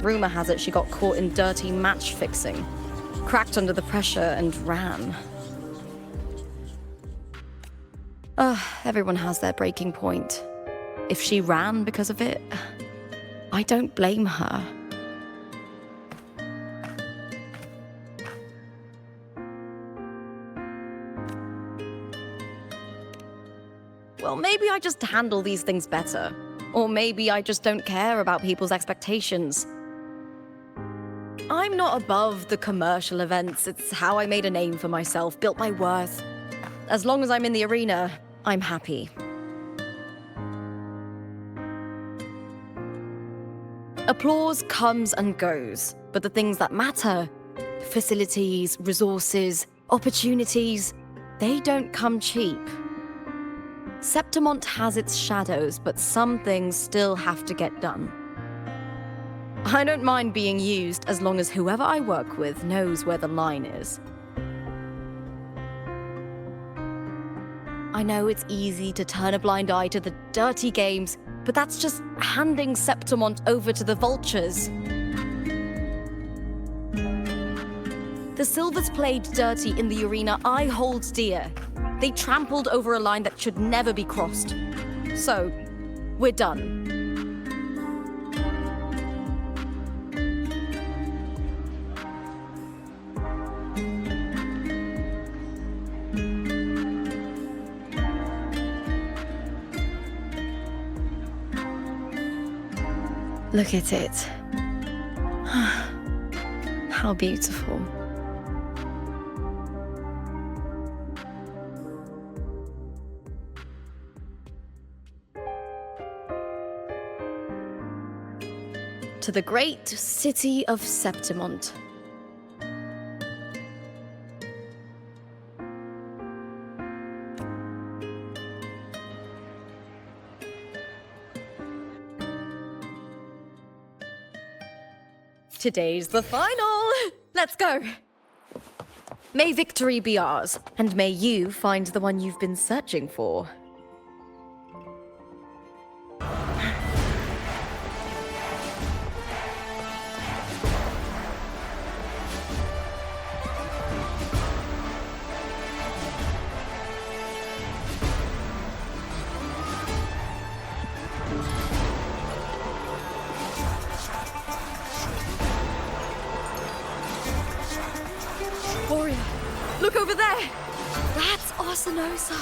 Rumor has it she got caught in dirty match fixing, cracked under the pressure and ran. Everyone has their breaking point. If she ran because of it, I don't blame her. Well, maybe I just handle these things better. Or maybe I just don't care about people's expectations. I'm not above the commercial events. It's how I made a name for myself, built my worth. As long as I'm in the arena, I'm happy. Applause comes and goes, but the things that matter, facilities, resources, opportunities, they don't come cheap. Septimont has its shadows, but some things still have to get done. I don't mind being used as long as whoever I work with knows where the line is. I know it's easy to turn a blind eye to the dirty games, but that's just handing Septimont over to the vultures. The Silvers played dirty in the arena I hold dear. They trampled over a line that should never be crossed. So, we're done. Look at it. How beautiful. To the great city of Septimont. Today's the final! Let's go! May victory be ours, and may you find the one you've been searching for. Warrior, look over there! That's Arsinosa!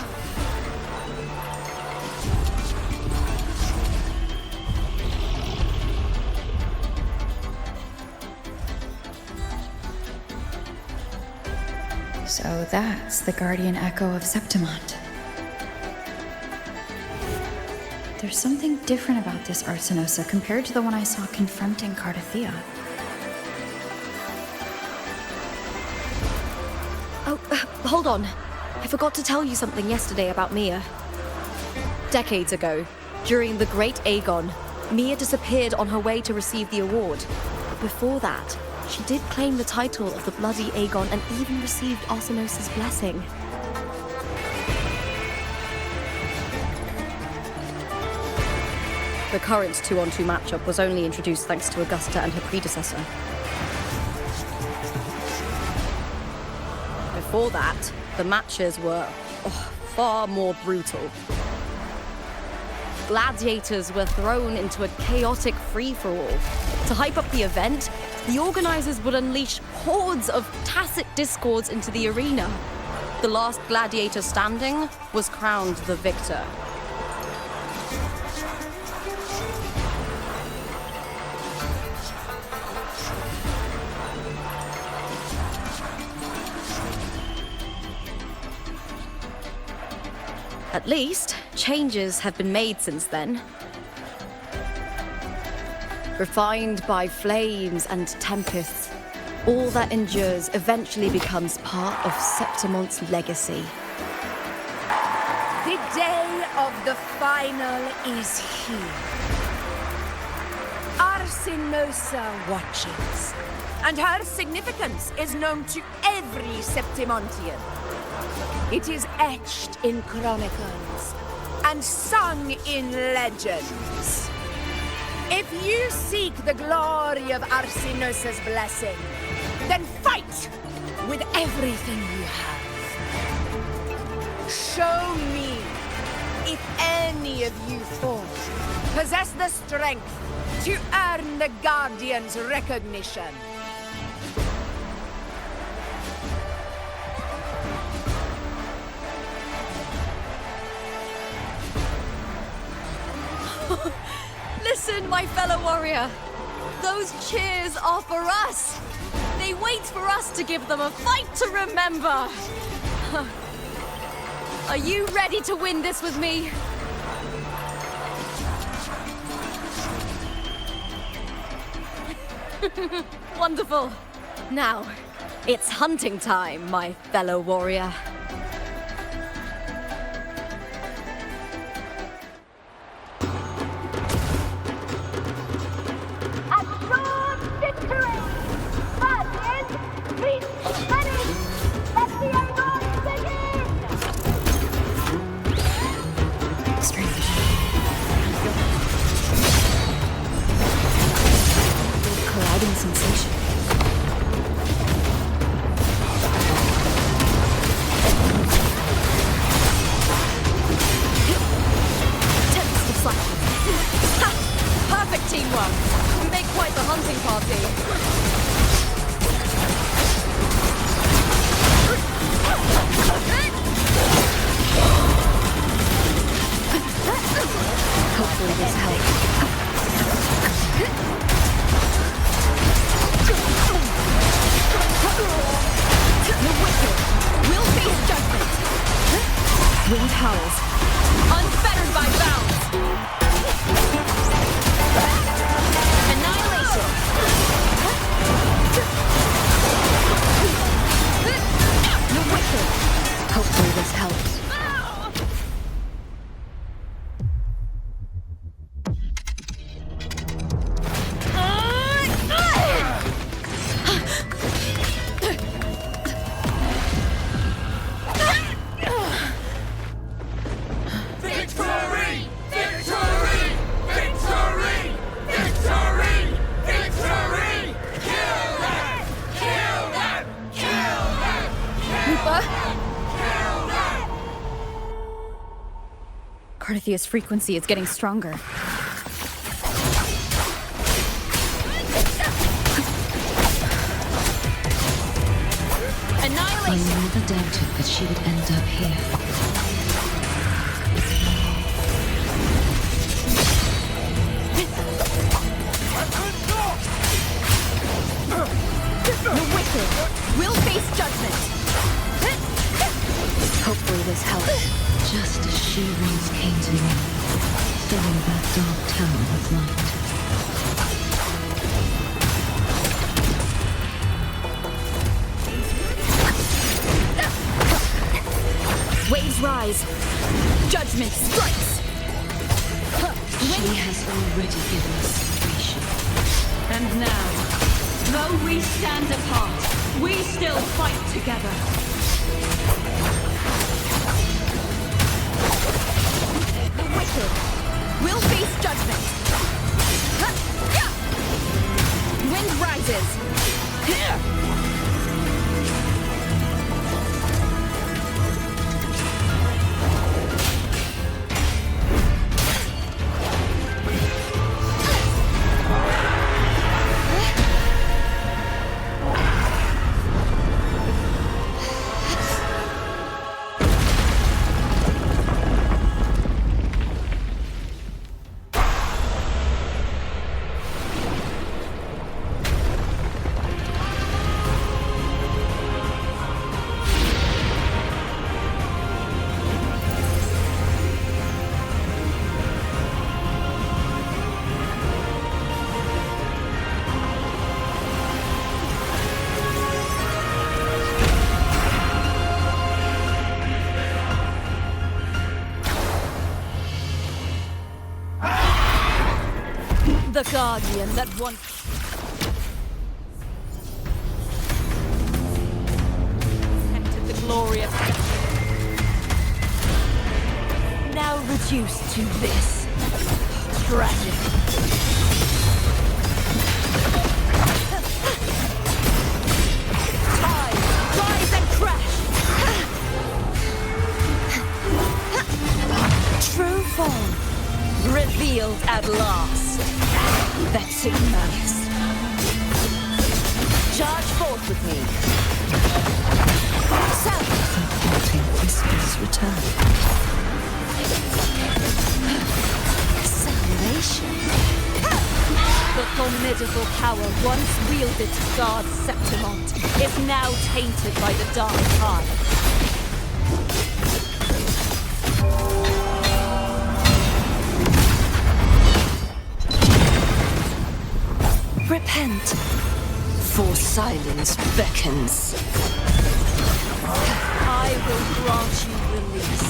So that's the guardian echo of Septimont. There's something different about this Arsinosa compared to the one I saw confronting Cartethia. Hold on. I forgot to tell you something yesterday about Mia. Decades ago, during the Great Aegon, Mia disappeared on her way to receive the award. Before that, she did claim the title of the Bloody Aegon and even received Arsinosa's blessing. The current 2-on-2 matchup was only introduced thanks to Augusta and her predecessor. Before that, the matches were far more brutal. Gladiators were thrown into a chaotic free-for-all. To hype up the event, the organizers would unleash hordes of tacit discords into the arena. The last gladiator standing was crowned the victor. At least, changes have been made since then. Refined by flames and tempests, all that endures eventually becomes part of Septimont's legacy. The day of the final is here. Arsinosa watches, and her significance is known to every Septimontian. It is etched in chronicles and sung in legends. If you seek the glory of Arsinosa's blessing, then fight with everything you have. Show me if any of you four possess the strength to earn the Guardian's recognition. Listen, my fellow warrior. Those cheers are for us. They wait for us to give them a fight to remember. Are you ready to win this with me? Wonderful. Now, it's hunting time, my fellow warrior. hunting party. Hopefully this helps. The wicked will face judgment. Wind howls, unfettered by bounds. Annihilation. The wicked. Hopefully this helps. Cartethia's frequency is getting stronger. I never doubted that she would end up here. The wicked will face judgment. Hopefully this helps. Just as she once came to me, filling that dark tower with light. Waves rise. Judgment strikes. She has already given us salvation. And now, though we stand apart, we still fight together. The wicked will face judgment. Wind rises. The guardian that once... entered the glorious... now reduced to this. Tragic. Tide, rise and crash! True form, revealed at last. Vexing malice. Charge forth with me. Haunting whispers return. Salvation. The formidable power once wielded to guard Septimont is now tainted by the dark tide. Repent, for silence beckons. I will grant you release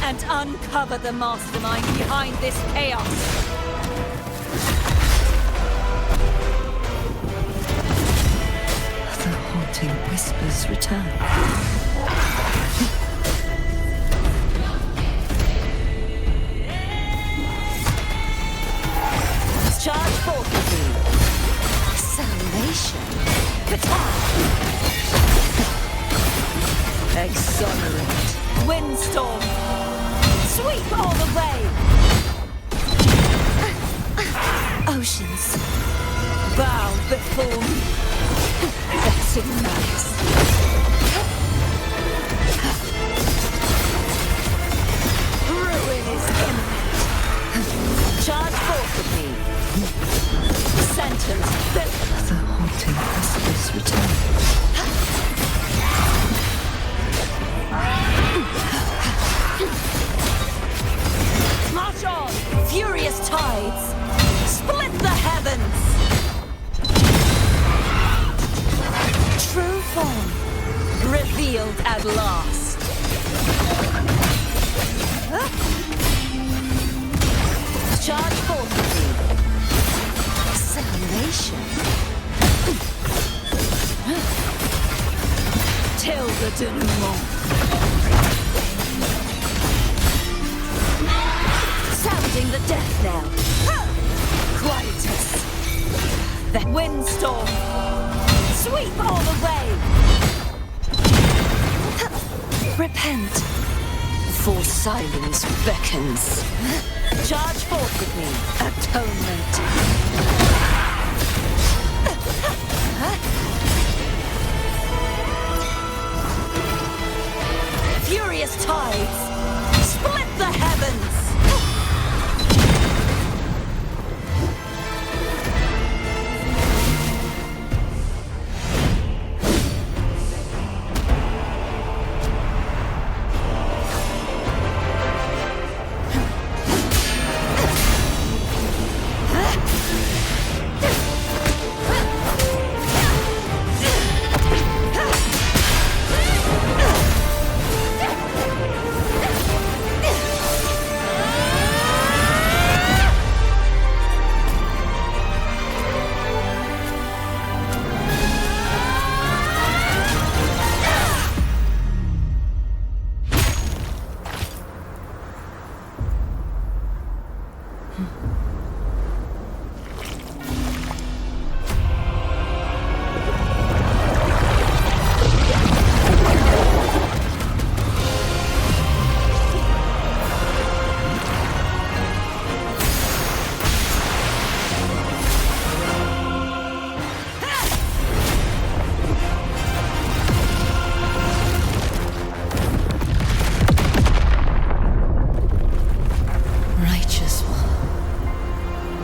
and uncover the mastermind behind this chaos. The haunting whispers return. Charge forth with me. Salvation. Exonerate. Windstorm. Sweep all the way. Oceans, Bow before me. Vexing malice. Ruin is imminent. Charge forth with me. Sentence. The haunting precipice return. March on, furious tides. Split the heavens. True form revealed at last. Charge forth with me. Acceleration. Till the denouement. Sounding the death knell. Quietus. The windstorm. Sweep all away. Repent. For silence beckons. Charge forth with me. Atonement. Furious tides. Split the heavens.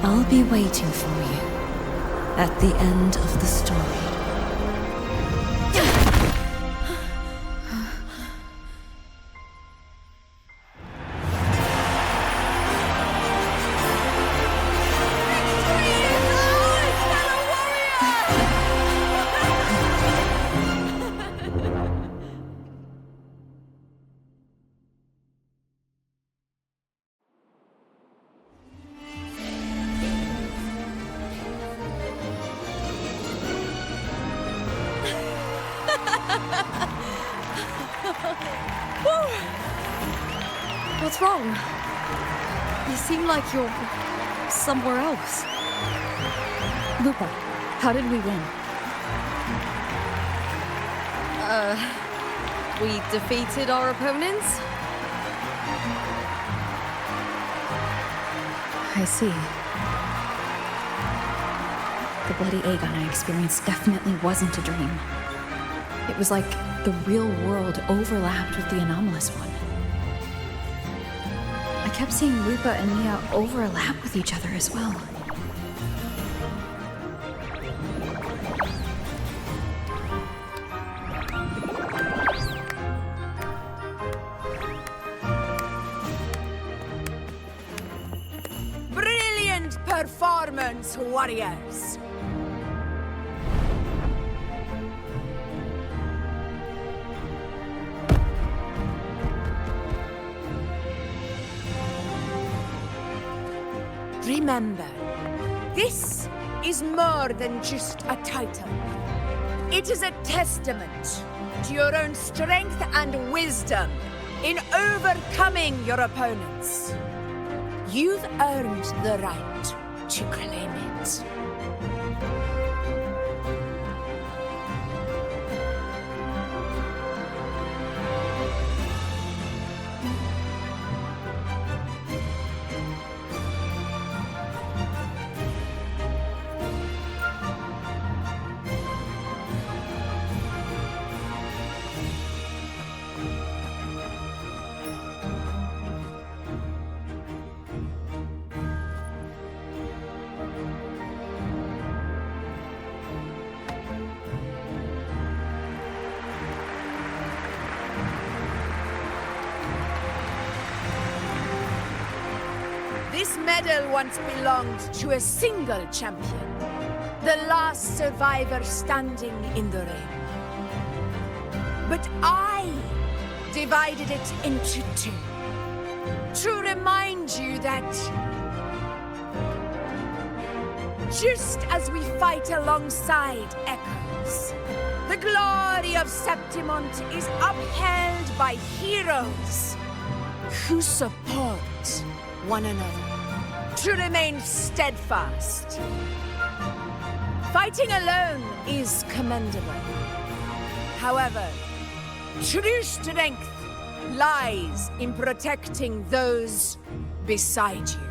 I'll be waiting for you at the end of the story. What's wrong? You seem like you're somewhere else. Lupa, how did we win? We defeated our opponents? I see. The bloody Aegon I experienced definitely wasn't a dream. It was like the real world overlapped with the anomalous one. I kept seeing Lupa and Mia overlap with each other as well. Brilliant performance, warriors! Remember, this is more than just a title. It is a testament to your own strength and wisdom in overcoming your opponents. You've earned the right to claim it. This medal once belonged to a single champion, the last survivor standing in the ring. But I divided it into two, to remind you that just as we fight alongside echoes, the glory of Septimont is upheld by heroes who support one another, to remain steadfast. Fighting alone is commendable. However, true strength lies in protecting those beside you.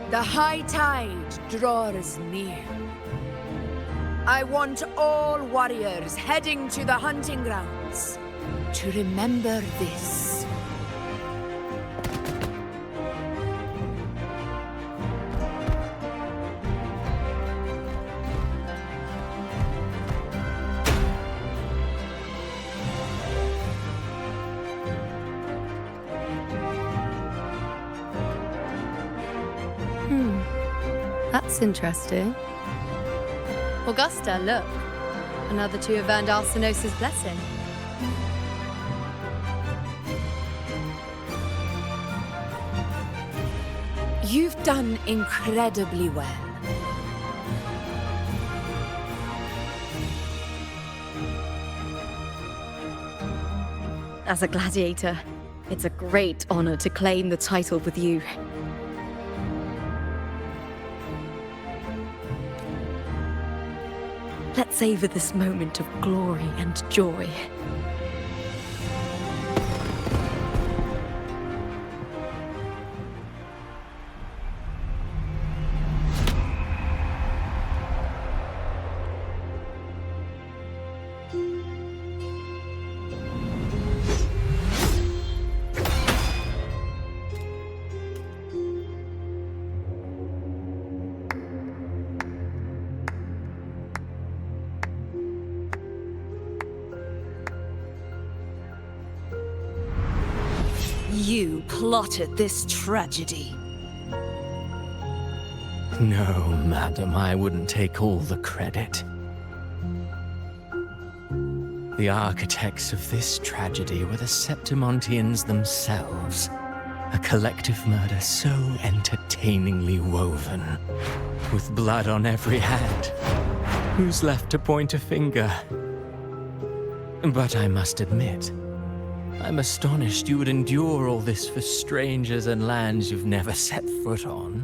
The high tide draws near. I want all warriors heading to the hunting grounds to remember this. That's interesting. Augusta, look. Another two have earned Alcinous's blessing. You've done incredibly well. As a gladiator, it's a great honor to claim the title with you. Let's savor this moment of glory and joy. You plotted this tragedy. No, madam, I wouldn't take all the credit. The architects of this tragedy were the Septimontians themselves. A collective murder so entertainingly woven, with blood on every hand. Who's left to point a finger? But I must admit, I'm astonished you would endure all this for strangers and lands you've never set foot on.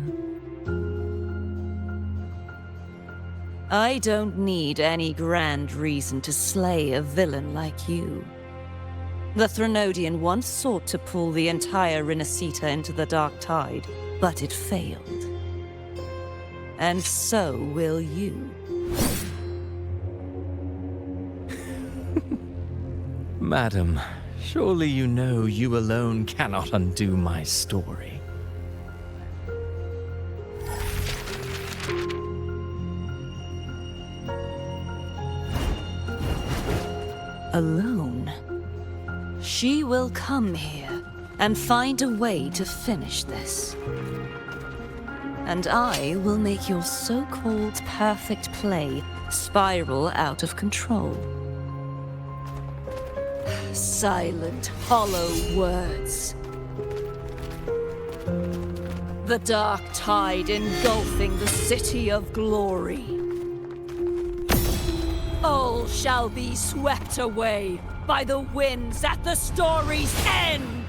I don't need any grand reason to slay a villain like you. The Threnodian once sought to pull the entire Renacita into the Dark Tide, but it failed. And so will you. Madam, surely you know you alone cannot undo my story. Alone? She will come here and find a way to finish this. And I will make your so-called perfect play spiral out of control. Silent, hollow words. The dark tide engulfing the city of glory. All shall be swept away by the winds at the story's end!